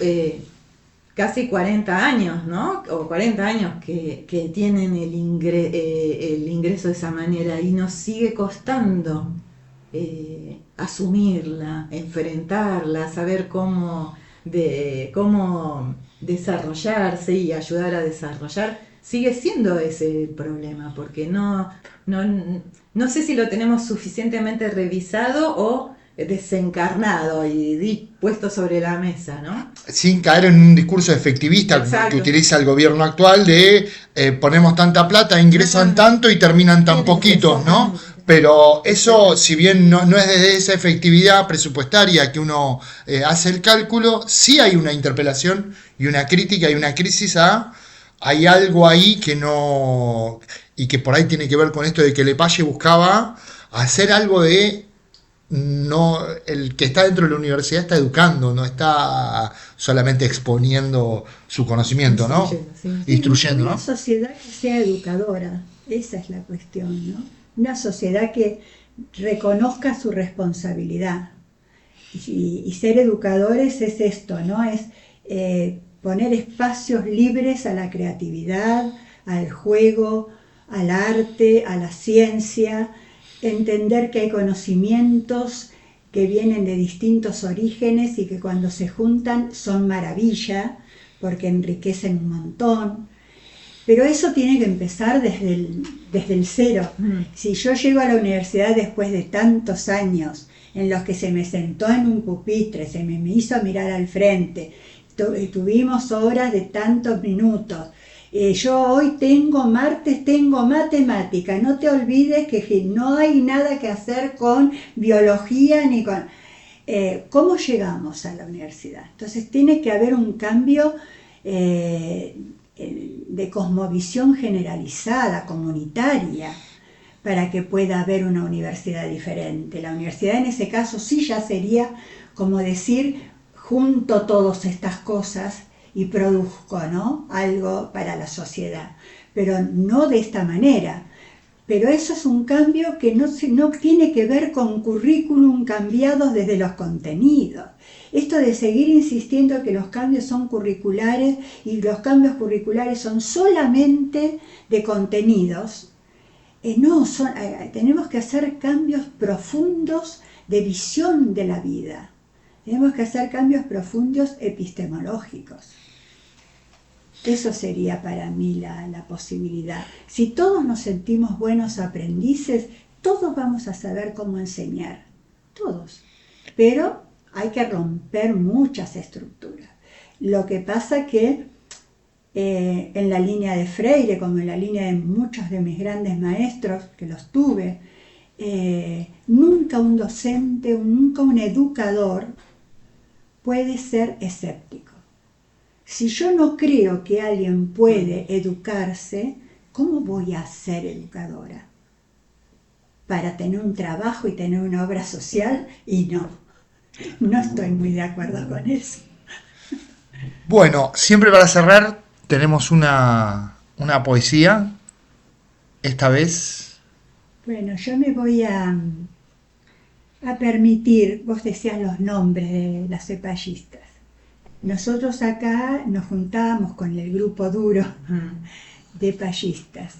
casi 40 años, ¿no? O 40 años que tienen el ingreso de esa manera y nos sigue costando asumirla, enfrentarla, saber cómo desarrollarse y ayudar a desarrollar. Sigue siendo ese el problema, porque no sé si lo tenemos suficientemente revisado o desencarnado y puesto sobre la mesa, ¿no? Sin caer en un discurso efectivista. Exacto. Que utiliza el gobierno actual de ponemos tanta plata, ingresan tanto y terminan tan poquitos, ¿no? Pero eso, si bien no es desde esa efectividad presupuestaria que uno hace el cálculo, sí hay una interpelación y una crítica y una crisis hay algo ahí que no, y que por ahí tiene que ver con esto de que Lepage buscaba hacer algo de, no, el que está dentro de la universidad está educando, no está solamente exponiendo su conocimiento, ¿no? Instruyendo, ¿no? Una sociedad que sea educadora, esa es la cuestión, ¿no? Una sociedad que reconozca su responsabilidad. Y ser educadores es esto, ¿no? Es poner espacios libres a la creatividad, al juego, al arte, a la ciencia, entender que hay conocimientos que vienen de distintos orígenes y que cuando se juntan son maravilla, porque enriquecen un montón. Pero eso tiene que empezar desde el cero. Si yo llego a la universidad después de tantos años en los que se me sentó en un pupitre, se me hizo mirar al frente, tuvimos horas de tantos minutos, yo hoy martes tengo matemática, no te olvides que no hay nada que hacer con biología ni con... ¿Cómo llegamos a la universidad? Entonces tiene que haber un cambio de cosmovisión generalizada, comunitaria, para que pueda haber una universidad diferente. La universidad en ese caso sí ya sería como decir, junto todas estas cosas y produzco, ¿no?, algo para la sociedad, pero no de esta manera. Pero eso es un cambio que no tiene que ver con currículum cambiados desde los contenidos. Esto de seguir insistiendo que los cambios son curriculares y los cambios curriculares son solamente de contenidos, tenemos que hacer cambios profundos de visión de la vida. Tenemos que hacer cambios profundos epistemológicos. Eso sería para mí la posibilidad. Si todos nos sentimos buenos aprendices, todos vamos a saber cómo enseñar. todos. Pero hay que romper muchas estructuras. Lo que pasa que en la línea de Freire, como en la línea de muchos de mis grandes maestros, que los tuve, nunca un docente, nunca un educador puede ser escéptico. Si yo no creo que alguien puede educarse, ¿cómo voy a ser educadora? Para tener un trabajo y tener una obra social, y no estoy muy de acuerdo con eso. Bueno, siempre para cerrar tenemos una poesía. Esta vez, Bueno, yo me voy a permitir, vos decías los nombres de las cepallistas. Nosotros acá nos juntábamos con el grupo duro de payistas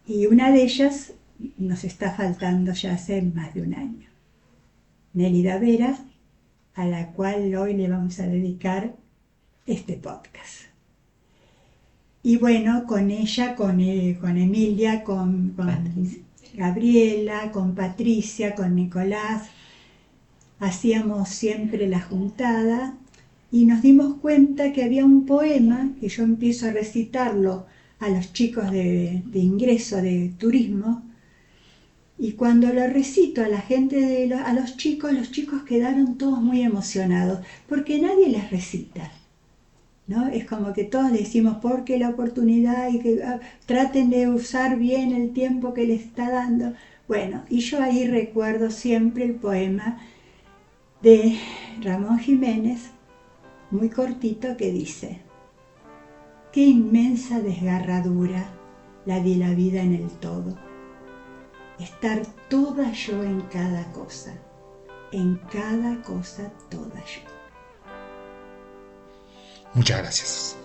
y una de ellas nos está faltando ya hace más de un año. Nélida Veras, a la cual hoy le vamos a dedicar este podcast. Y bueno, con ella, con Emilia, con Gabriela, con Patricia, con Nicolás, hacíamos siempre la juntada y nos dimos cuenta que había un poema que yo empiezo a recitarlo a los chicos de ingreso de turismo, y cuando lo recito a la gente, a los chicos quedaron todos muy emocionados, porque nadie les recita, ¿no? Es como que todos decimos, porque la oportunidad y que traten de usar bien el tiempo que les está dando. Bueno, y yo ahí recuerdo siempre el poema de Ramón Jiménez, muy cortito, que dice: qué inmensa desgarradura la de la vida en el todo, estar toda yo en cada cosa toda yo. muchas gracias.